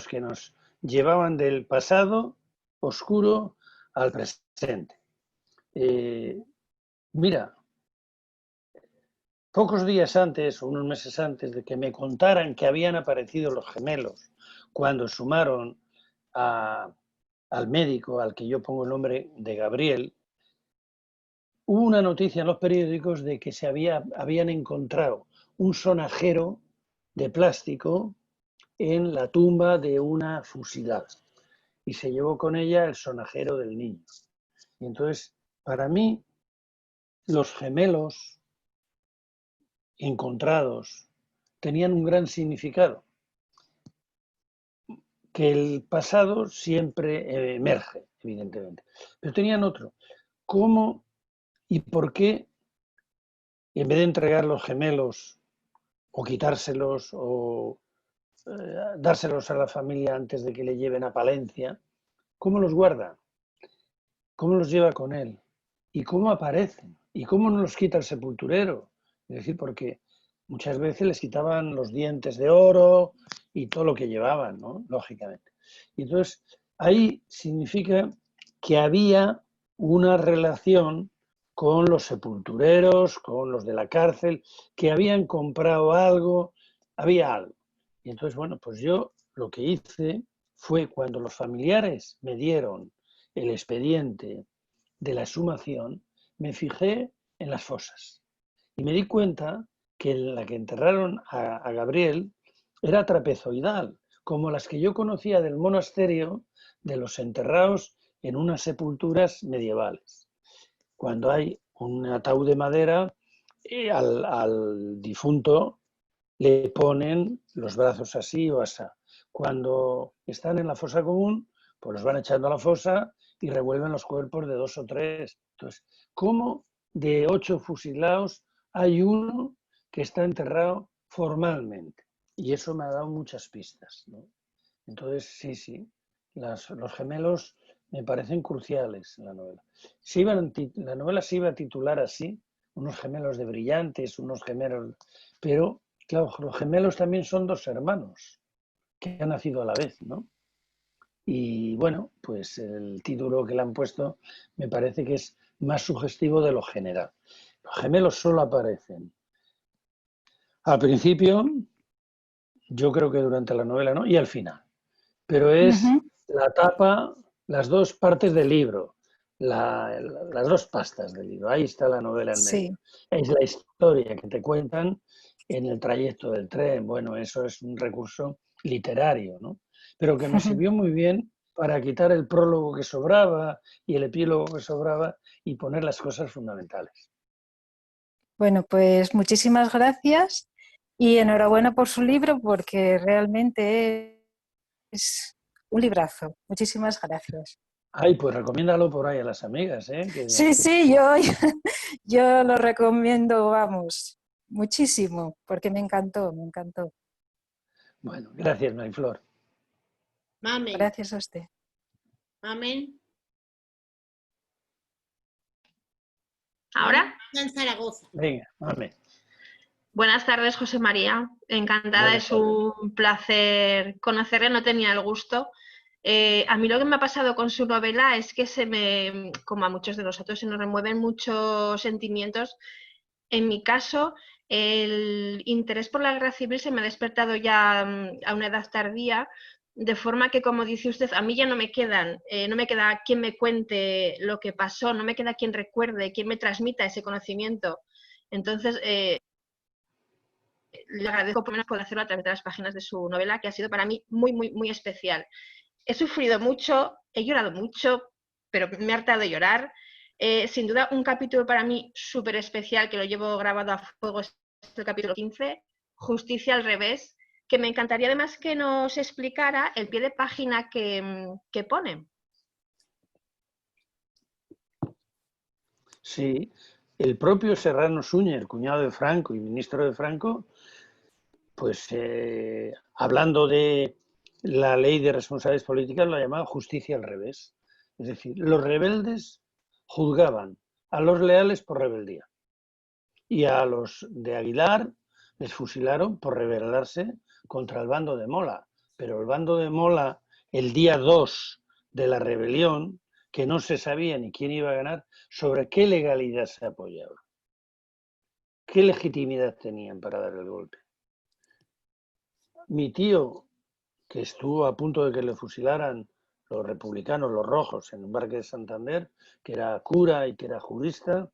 que nos llevaban del pasado oscuro al presente. Mira, pocos días antes, o unos meses antes de que me contaran que habían aparecido los gemelos, cuando sumaron al médico, al que yo pongo el nombre de Gabriel, hubo una noticia en los periódicos de que habían encontrado un sonajero de plástico en la tumba de una fusilada y se llevó con ella el sonajero del niño. Y entonces, para mí, los gemelos encontrados tenían un gran significado, que el pasado siempre emerge, evidentemente, pero tenían otro. ¿Cómo y por qué, en vez de entregar los gemelos o quitárselos o dárselos a la familia antes de que le lleven a Palencia, cómo los guarda? ¿Cómo los lleva con él? ¿Y cómo aparecen? ¿Y cómo no los quita el sepulturero? Es decir, porque muchas veces les quitaban los dientes de oro y todo lo que llevaban, ¿no? Lógicamente. Y entonces, ahí significa que había una relación con los sepultureros, con los de la cárcel, que habían comprado algo, había algo. Y entonces, bueno, pues yo lo que hice fue cuando los familiares me dieron el expediente de la exhumación, me fijé en las fosas y me di cuenta que la que enterraron a Gabriel era trapezoidal, como las que yo conocía del monasterio de los enterrados en unas sepulturas medievales. Cuando hay un ataúd de madera, al difunto le ponen los brazos así o así. Cuando están en la fosa común, pues los van echando a la fosa y revuelven los cuerpos de 2 o 3. Entonces, ¿cómo de 8 fusilados hay uno que está enterrado formalmente? Y eso me ha dado muchas pistas, ¿no? Entonces, sí, los gemelos me parecen cruciales en la novela. La novela se iba a titular así, unos gemelos de brillantes, unos gemelos, pero claro, los gemelos también son 2 hermanos que han nacido a la vez, ¿no? Y bueno, pues el título que le han puesto me parece que es más sugestivo de lo general. Los gemelos solo aparecen al principio, yo creo que durante la novela, ¿no? Y al final. Pero es la tapa, las 2 partes del libro, las 2 pastas del libro. Ahí está la novela en medio. Sí. Es la historia que te cuentan en el trayecto del tren. Bueno, eso es un recurso literario, ¿no? Pero que me sirvió muy bien para quitar el prólogo que sobraba y el epílogo que sobraba y poner las cosas fundamentales. Bueno, pues muchísimas gracias y enhorabuena por su libro porque realmente es un librazo. Muchísimas gracias. Ay, pues recomiéndalo por ahí a las amigas, ¿eh? Sí, sí, yo lo recomiendo, vamos, muchísimo, porque me encantó, me encantó. Bueno, gracias, Mariflor. Mamen, Gracias a usted. mamen. ¿Ahora? En Zaragoza. Venga, mame. Buenas tardes, José María. Encantada, Buenas es tardes. un placer conocerle, no tenía el gusto. A mí lo que me ha pasado con su novela es que como a muchos de nosotros, se nos remueven muchos sentimientos. En mi caso, el interés por la guerra civil se me ha despertado ya a una edad tardía, de forma que, como dice usted, a mí ya no me queda quien me cuente lo que pasó, no me queda quien recuerde, quien me transmita ese conocimiento. Entonces, le agradezco por lo menos poder hacerlo a través de las páginas de su novela, que ha sido para mí muy, muy, muy especial. He sufrido mucho, he llorado mucho, pero me he hartado de llorar. Sin duda, un capítulo para mí súper especial, que lo llevo grabado a fuego, es el capítulo 15, Justicia al revés, que me encantaría además que nos explicara el pie de página que pone. Sí, el propio Serrano Suñer, cuñado de Franco y ministro de Franco, pues hablando de la ley de responsabilidades políticas, lo llamaba justicia al revés. Es decir, los rebeldes juzgaban a los leales por rebeldía y a los de Aguilar les fusilaron por rebelarse contra el bando de Mola. Pero el bando de Mola, el día 2 de la rebelión, que no se sabía ni quién iba a ganar, sobre qué legalidad se apoyaba, qué legitimidad tenían para dar el golpe. Mi tío, que estuvo a punto de que le fusilaran los republicanos, los rojos, en Embarque de Santander, que era cura y que era jurista,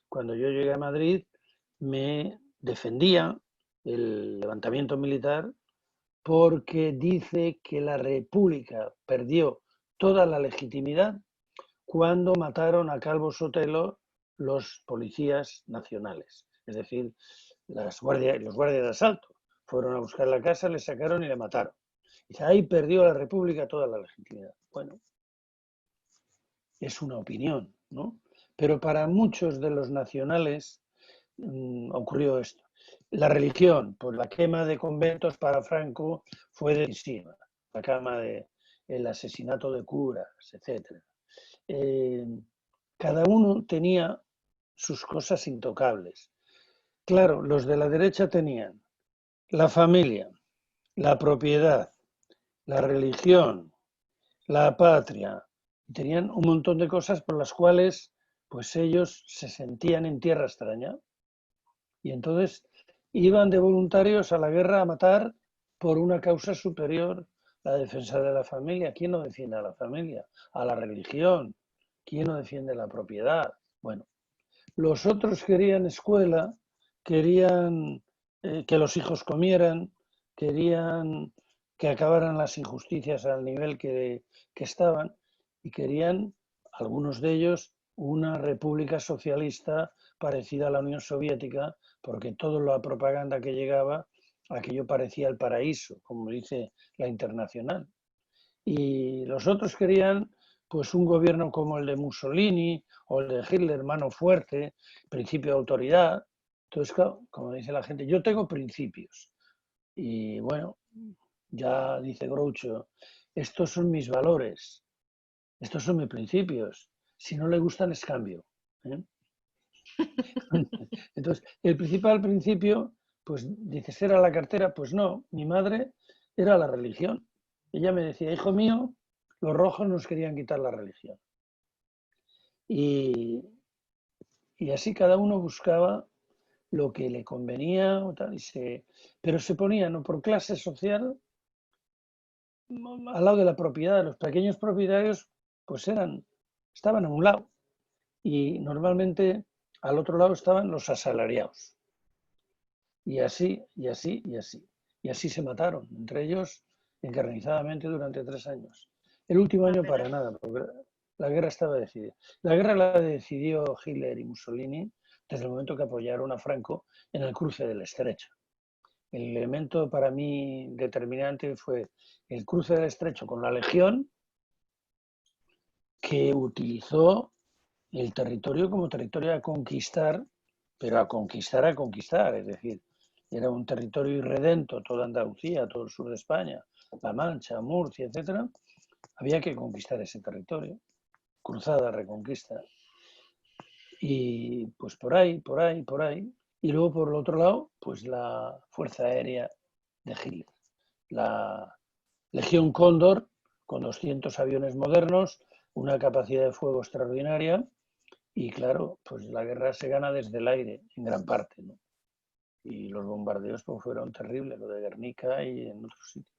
cuando yo llegué a Madrid me defendía el levantamiento militar porque dice que la República perdió toda la legitimidad cuando mataron a Calvo Sotelo los policías nacionales, es decir, los guardias de asalto. Fueron a buscar la casa, le sacaron y le mataron. Dice, ahí perdió la República toda la legitimidad. Bueno, es una opinión, ¿no? Pero para muchos de los nacionales ocurrió esto. La religión, pues la quema de conventos para Franco fue decisiva. La quema del asesinato de curas, etc. Cada uno tenía sus cosas intocables. Claro, los de la derecha tenían la familia, la propiedad, la religión, la patria. Tenían un montón de cosas por las cuales pues ellos se sentían en tierra extraña. Y entonces iban de voluntarios a la guerra a matar por una causa superior, la defensa de la familia. ¿Quién no defiende a la familia? A la religión. ¿Quién no defiende la propiedad? Bueno, los otros querían escuela, querían que los hijos comieran, querían que acabaran las injusticias al nivel que estaban y querían, algunos de ellos, una república socialista parecida a la Unión Soviética, porque toda la propaganda que llegaba, aquello parecía el paraíso, como dice la Internacional. Y los otros querían pues un gobierno como el de Mussolini o el de Hitler, mano fuerte, principio de autoridad. Entonces, como dice la gente, yo tengo principios. Y bueno, ya dice Groucho, estos son mis valores, estos son mis principios. Si no le gustan, es cambio. ¿eh? Entonces, el principal principio, pues dices, ¿era la cartera? Pues no, mi madre era la religión. Ella me decía, hijo mío, los rojos nos querían quitar la religión. Y así cada uno buscaba lo que le convenía, o tal, pero se ponían ¿no? por clase social al lado de la propiedad. Los pequeños propietarios pues estaban a un lado y normalmente al otro lado estaban los asalariados. Y así, y así, y así. Y así se mataron, entre ellos encarnizadamente durante 3 años. El último año para nada, porque la guerra estaba decidida. La guerra la decidió Hitler y Mussolini desde el momento que apoyaron a Franco en el cruce del Estrecho. El elemento para mí determinante fue el cruce del Estrecho con la Legión, que utilizó el territorio como territorio a conquistar, pero a conquistar, es decir, era un territorio irredento, toda Andalucía, todo el sur de España, La Mancha, Murcia, etcétera. Había que conquistar ese territorio, cruzada, reconquista. Y pues por ahí. Y luego por el otro lado, pues la Fuerza Aérea de Hitler. La Legión Cóndor, con 200 aviones modernos, una capacidad de fuego extraordinaria. Y claro, pues la guerra se gana desde el aire, en gran parte, ¿no? Y los bombardeos pues, fueron terribles, lo de Guernica y en otros sitios.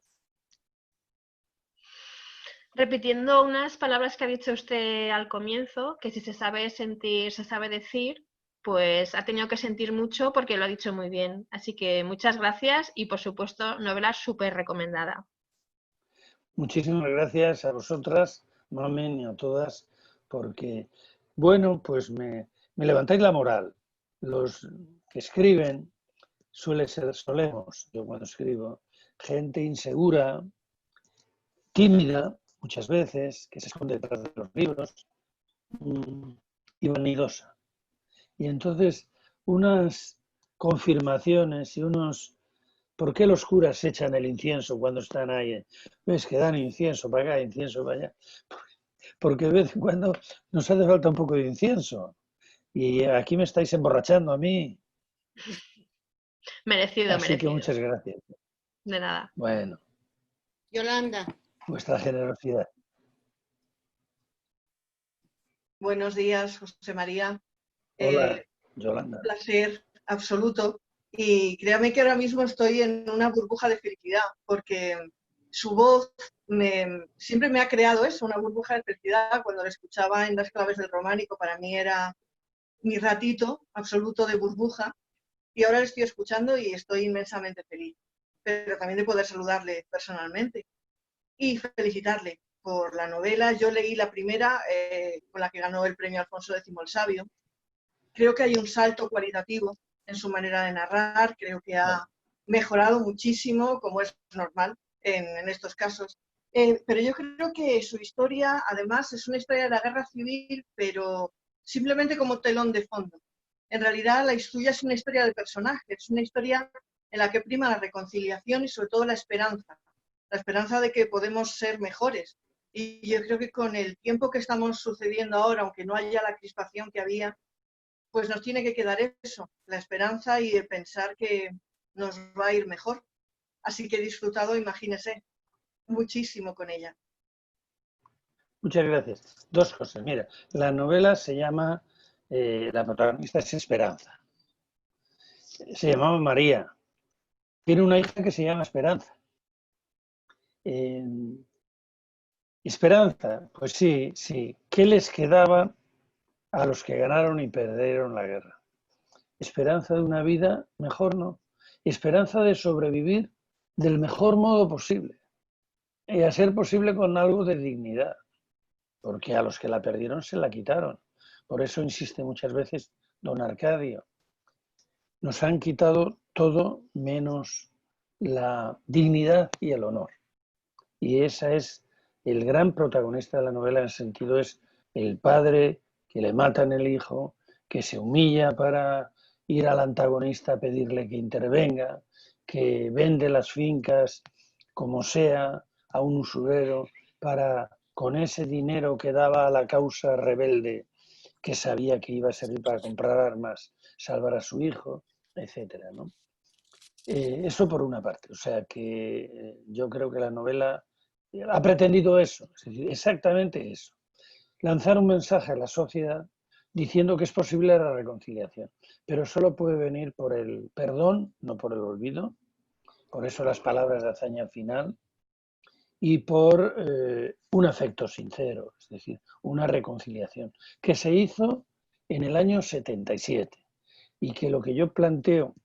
Repitiendo unas palabras que ha dicho usted al comienzo, que si se sabe sentir, se sabe decir, pues ha tenido que sentir mucho porque lo ha dicho muy bien. Así que muchas gracias y, por supuesto, novela súper recomendada. Muchísimas gracias a vosotras, Mamen, y a todas, porque, bueno, pues me levantáis la moral. Los que escriben solemos, yo cuando escribo, gente insegura, tímida, muchas veces, que se esconde detrás de los libros, y vanidosa. Y entonces, unas confirmaciones y unos... ¿Por qué los curas echan el incienso cuando están ahí? ¿Ves que dan incienso para acá, incienso para allá? Porque de vez en cuando nos hace falta un poco de incienso. Y aquí me estáis emborrachando a mí. Merecido, Así que merecido. muchas gracias. De nada. Bueno, Yolanda. vuestra generosidad. Buenos días, José María. Hola, Yolanda. Un placer absoluto. Y créame que ahora mismo estoy en una burbuja de felicidad, porque su voz siempre me ha creado eso, una burbuja de felicidad. Cuando la escuchaba en Las claves del románico, para mí era mi ratito absoluto de burbuja. Y ahora le estoy escuchando y estoy inmensamente feliz. Pero también de poder saludarle personalmente y felicitarle por la novela. Yo leí la primera, con la que ganó el premio Alfonso X el Sabio. Creo que hay un salto cualitativo en su manera de narrar, creo que ha mejorado muchísimo, como es normal en estos casos. Pero yo creo que su historia, además, es una historia de la guerra civil, pero simplemente como telón de fondo. En realidad, la suya es una historia de personajes, es una historia en la que prima la reconciliación y sobre todo la esperanza de que podemos ser mejores. Y yo creo que con el tiempo que estamos sucediendo ahora, aunque no haya la crispación que había, pues nos tiene que quedar eso, la esperanza y el pensar que nos va a ir mejor. Así que he disfrutado, imagínese, muchísimo con ella. Muchas gracias. Dos cosas. Mira, la novela se llama, la protagonista es Esperanza. Se llamaba María. Tiene una hija que se llama Esperanza. Esperanza, pues sí. ¿Qué les quedaba a los que ganaron y perdieron la guerra? Esperanza de una vida mejor, ¿no? Esperanza de sobrevivir del mejor modo posible. Y a ser posible con algo de dignidad. Porque a los que la perdieron se la quitaron. Por eso insiste muchas veces don Arcadio. Nos han quitado todo menos la dignidad y el honor. Y esa es el gran protagonista de la novela, en el sentido es el padre que le matan el hijo, que se humilla para ir al antagonista a pedirle que intervenga, que vende las fincas como sea a un usurero para, con ese dinero que daba a la causa rebelde, que sabía que iba a servir para comprar armas, salvar a su hijo, etcétera, ¿no? Eso por una parte. O sea que yo creo que la novela ha pretendido eso, es decir, exactamente eso. Lanzar un mensaje a la sociedad diciendo que es posible la reconciliación, pero solo puede venir por el perdón, no por el olvido, por eso las palabras de hazaña final, y por un afecto sincero, es decir, una reconciliación, que se hizo en el año 77 y que lo que yo planteo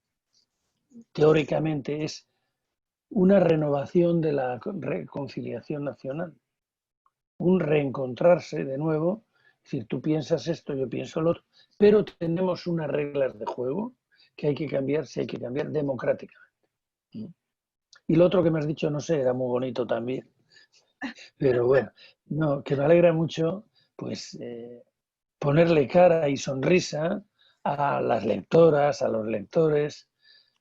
teóricamente es una renovación de la reconciliación nacional, un reencontrarse de nuevo Es decir, tú piensas esto, yo pienso lo otro, pero tenemos unas reglas de juego que hay que cambiar, si hay que cambiar democráticamente. Y lo otro que me has dicho, no sé, era muy bonito también. Pero bueno, no, que me alegra mucho, pues, ponerle cara y sonrisa a las lectoras, a los lectores,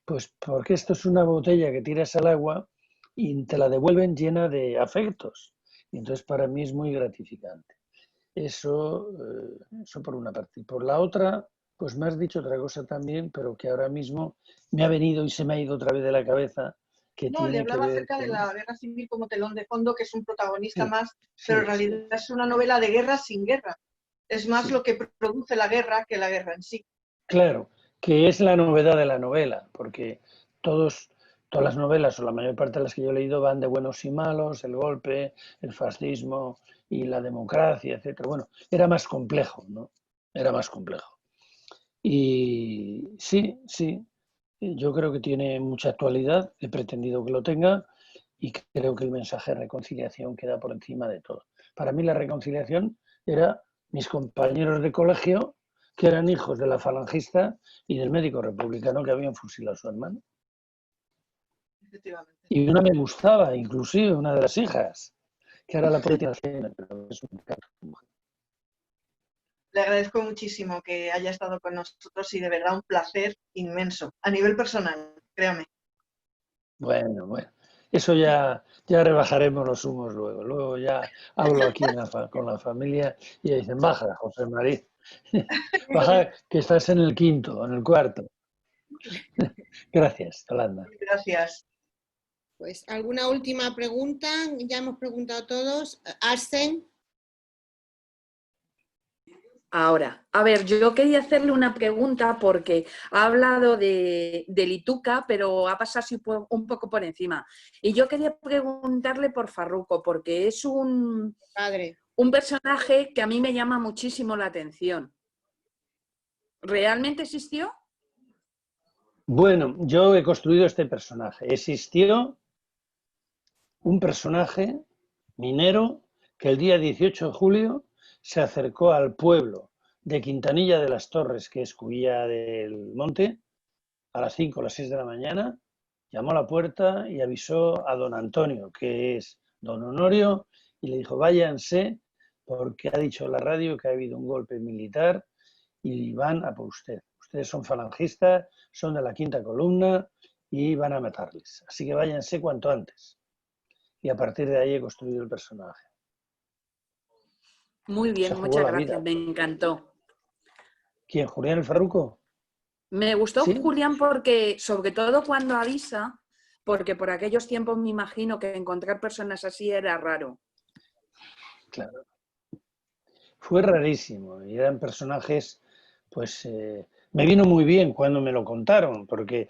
pues porque esto es una botella que tiras al agua y te la devuelven llena de afectos. Y entonces para mí es muy gratificante. Eso por una parte. Y por la otra, pues me has dicho otra cosa también, pero que ahora mismo me ha venido y se me ha ido otra vez de la cabeza, que No, le tiene que hablaba ver acerca de con... la guerra civil como telón de fondo, que es un protagonista Sí, más, pero sí, en realidad es una novela de guerra sin guerra. Es más sí. lo que produce la guerra que la guerra en sí. Claro, que es la novedad de la novela, porque todas las novelas, o la mayor parte de las que yo he leído, van de buenos y malos, el golpe, el fascismo y la democracia, etcétera. Bueno, era más complejo, ¿no? Era más complejo. Y sí, yo creo que tiene mucha actualidad, he pretendido que lo tenga y creo que el mensaje de reconciliación queda por encima de todo. Para mí la reconciliación era mis compañeros de colegio que eran hijos de la falangista y del médico republicano que habían fusilado a su hermano. Efectivamente. Y una me gustaba, inclusive una de las hijas, que ahora la policía tiene, pero es un caso. Le agradezco muchísimo que haya estado con nosotros y de verdad un placer inmenso, a nivel personal, créame. Bueno, eso ya rebajaremos los humos luego. Luego ya hablo aquí con la familia y dicen, baja, José María, baja que estás en el quinto, en el cuarto. Gracias, Yolanda. Gracias. Pues, ¿alguna última pregunta? Ya hemos preguntado todos. Arsen. Ahora, a ver, yo quería hacerle una pregunta porque ha hablado de Lituca, pero ha pasado así un poco por encima. Y yo quería preguntarle por Farruko, porque es un personaje que a mí me llama muchísimo la atención. ¿Realmente existió? Bueno, yo he construido este personaje. Existió un personaje minero que el día 18 de julio se acercó al pueblo de Quintanilla de las Torres, que es Cuilla del Monte, a las 5 o las 6 de la mañana, llamó a la puerta y avisó a don Antonio, que es don Honorio, y le dijo, váyanse, porque ha dicho en la radio que ha habido un golpe militar y van a por usted. Ustedes son falangistas, son de la quinta columna y van a matarles. Así que váyanse cuanto antes. Y a partir de ahí he construido el personaje. Muy bien, muchas gracias, me encantó. ¿Quién? ¿Julián el Farruko? Me gustó ¿Sí? Julián porque, sobre todo cuando avisa, porque por aquellos tiempos me imagino que encontrar personas así era raro. Claro. Fue rarísimo y eran personajes, pues me vino muy bien cuando me lo contaron, porque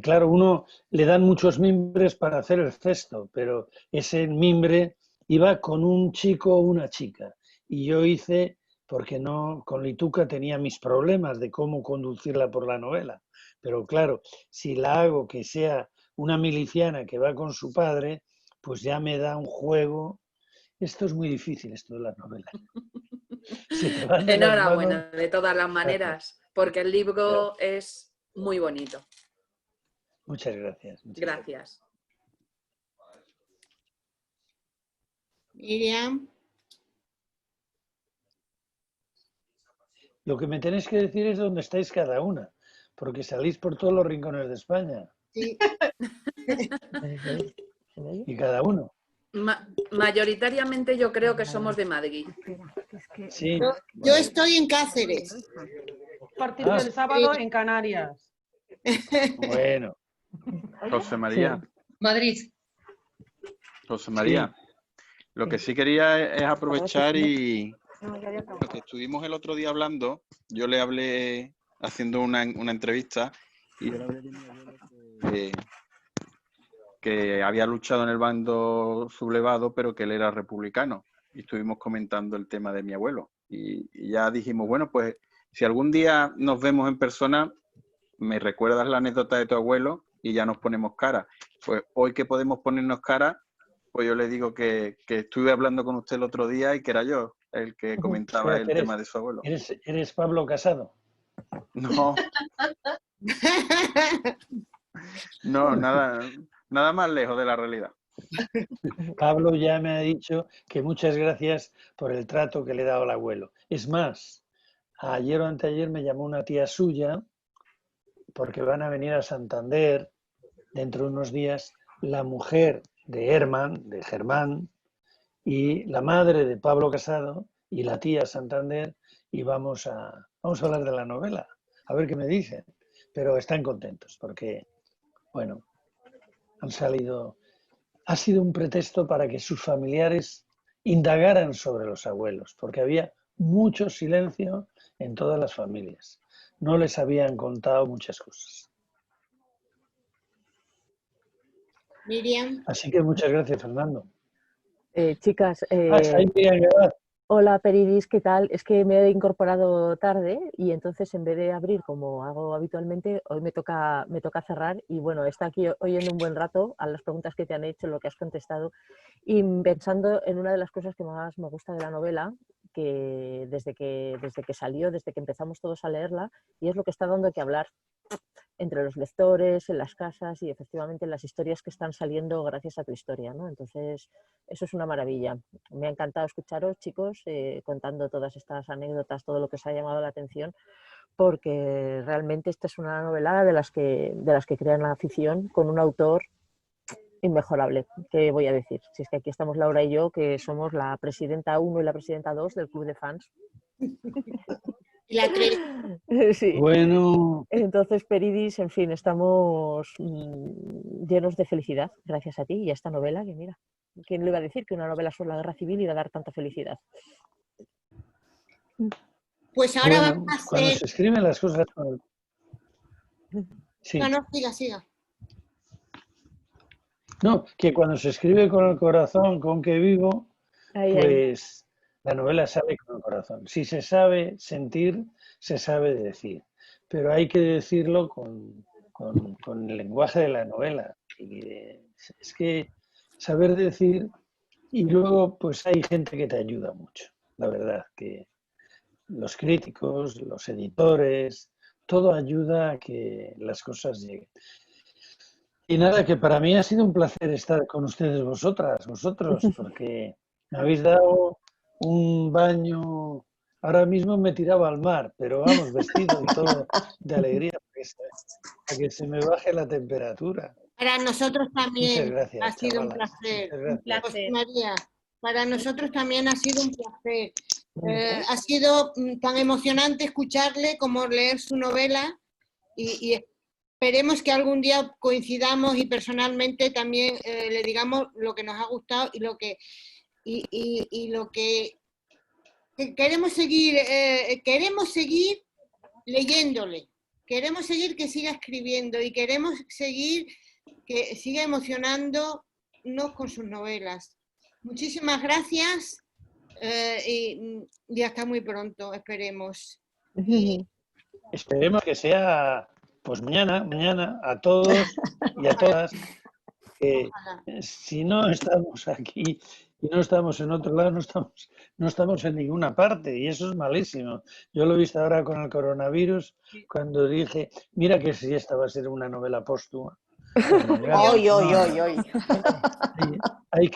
claro, uno le dan muchos mimbres para hacer el cesto, pero ese mimbre iba con un chico o una chica. Y yo hice, porque no, con Lituca tenía mis problemas de cómo conducirla por la novela. Pero claro, si la hago que sea una miliciana que va con su padre, pues ya me da un juego. Esto es muy difícil, esto de las novelas. Se te van de las Enhorabuena, manos. de todas las maneras, porque el libro es muy bonito. Muchas gracias. Gracias. Miriam. Lo que me tenéis que decir es dónde estáis cada una, porque salís por todos los rincones de España. Sí. Y cada uno. Mayoritariamente yo creo que somos de Madrid. Sí. Yo estoy en Cáceres. A partir del sábado en Canarias. Bueno. José María. Madrid. José María. Lo que sí quería es aprovechar y lo que estuvimos el otro día hablando, yo le hablé haciendo una entrevista y yo le hablé de mi abuelo que había luchado en el bando sublevado, pero que él era republicano. Y estuvimos comentando el tema de mi abuelo. Y ya dijimos, bueno, pues si algún día nos vemos en persona, me recuerdas la anécdota de tu abuelo y ya nos ponemos cara. Pues hoy que podemos ponernos cara, pues yo le digo que estuve hablando con usted el otro día y que era yo. el que O comentaba sea, el que tema de su abuelo. eres Pablo Casado. No, no, nada más lejos de la realidad. Pablo ya me ha dicho que muchas gracias por el trato que le he dado al abuelo. Es más, ayer o anteayer me llamó una tía suya porque van a venir a Santander dentro de unos días la mujer de Herman, de Germán, y la madre de Pablo Casado y la tía Santander, y vamos a hablar de la novela, a ver qué me dicen. Pero están contentos porque, bueno, han salido... Ha sido un pretexto para que sus familiares indagaran sobre los abuelos, porque había mucho silencio en todas las familias. No les habían contado muchas cosas. Miriam. Así que muchas gracias, Fernando. Chicas, ahí Miriam Gabad. hola Peridis, ¿qué tal? Es que me he incorporado tarde y entonces en vez de abrir como hago habitualmente, hoy me toca cerrar y bueno, está aquí oyendo un buen rato a las preguntas que te han hecho, lo que has contestado y pensando en una de las cosas que más me gusta de la novela, que desde que salió, desde que empezamos todos a leerla, y es lo que está dando que hablar entre los lectores, en las casas y efectivamente en las historias que están saliendo gracias a tu historia, ¿no? Entonces, eso es una maravilla. Me ha encantado escucharos, chicos, contando todas estas anécdotas, todo lo que os ha llamado la atención, porque realmente esta es una novela de las que crean la afición con un autor inmejorable. ¿Qué voy a decir? Si es que aquí estamos Laura y yo, que somos la presidenta 1 y la presidenta 2 del club de fans. Y la 3. Sí. Bueno. Entonces, Peridis, en fin, estamos llenos de felicidad gracias a ti y a esta novela, que mira, ¿quién le iba a decir que una novela sobre la guerra civil iba a dar tanta felicidad? Pues ahora bueno, vamos a hacer... cuando se escriben las cosas... Sí. No, siga. No, que cuando se escribe con el corazón, con que vivo, pues la novela sale con el corazón. Si se sabe sentir, se sabe decir. Pero hay que decirlo con el lenguaje de la novela. Es que saber decir, y luego pues hay gente que te ayuda mucho, la verdad, que los críticos, los editores, todo ayuda a que las cosas lleguen. Y nada, que para mí ha sido un placer estar con ustedes vosotros, porque me habéis dado un baño. Ahora mismo me tiraba al mar, pero vamos, vestido y todo de alegría, para que se me baje la temperatura. Para nosotros también gracias, ha sido un chavalas. placer. Un placer. María, para nosotros también ha sido un placer. Ha sido tan emocionante escucharle como leer su novela y esperemos que algún día coincidamos y personalmente también le digamos lo que nos ha gustado y lo que queremos seguir leyéndole, queremos seguir que siga escribiendo y queremos seguir que siga emocionándonos con sus novelas. Muchísimas gracias y hasta muy pronto, esperemos. Esperemos que sea pues mañana a todos y a todas, que si no estamos aquí y no estamos en otro lado, no estamos en ninguna parte y eso es malísimo. Yo lo he visto ahora con el coronavirus, cuando dije, mira que si esta va a ser una novela póstuma. Hay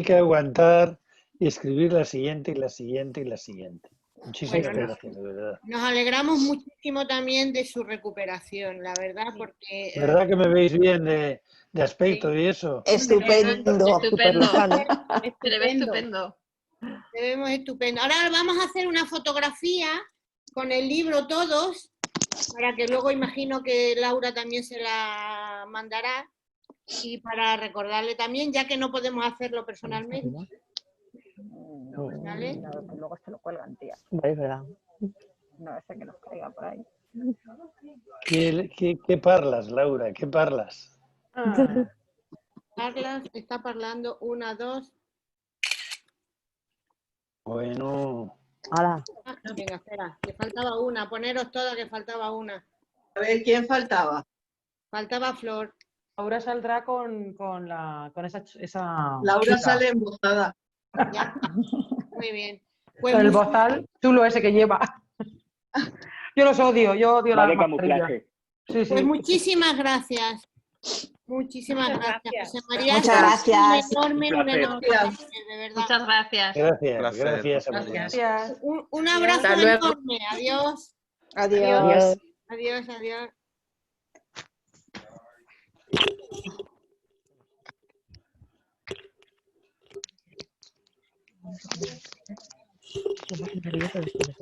que aguantar y escribir la siguiente y la siguiente y la siguiente. Muchísimas gracias, de verdad. Nos alegramos muchísimo también de su recuperación, la verdad, porque... ¿Verdad que me veis bien de aspecto y eso? Estupendo. Estupendo. Te ves estupendo. Te vemos estupendo. Ahora vamos a hacer una fotografía con el libro todos, para que luego imagino que Laura también se la mandará, y para recordarle también, ya que no podemos hacerlo personalmente. ¿Vale? Luego se lo cuelgan, tía. Es verdad. No, ese que nos caiga por ahí. ¿Qué parlas, Laura? ¿Qué parlas? Parlas, está parlando 1, 2. Bueno. Hola. Venga, espera, que faltaba una. Poneros todas que faltaba una. A ver, ¿quién faltaba? Faltaba Flor. Laura saldrá con esa Laura chica. sale embozada. Ya. Muy bien. Pues Con el muchas- bozal chulo ese que lleva. Yo los odio, yo odio Va las de mascarillas. camuflaje. Sí, Pues sí. muchísimas gracias. Muchísimas gracias, José María. Muchas Ha gracias. sido un Un enorme placer. placer, de verdad. Muchas gracias. Gracias, Placer, gracias a José María. vosotros. Gracias. Un abrazo Hasta luego. enorme. Adiós. Adiós. Adiós, adiós. Qué maravilloso esto.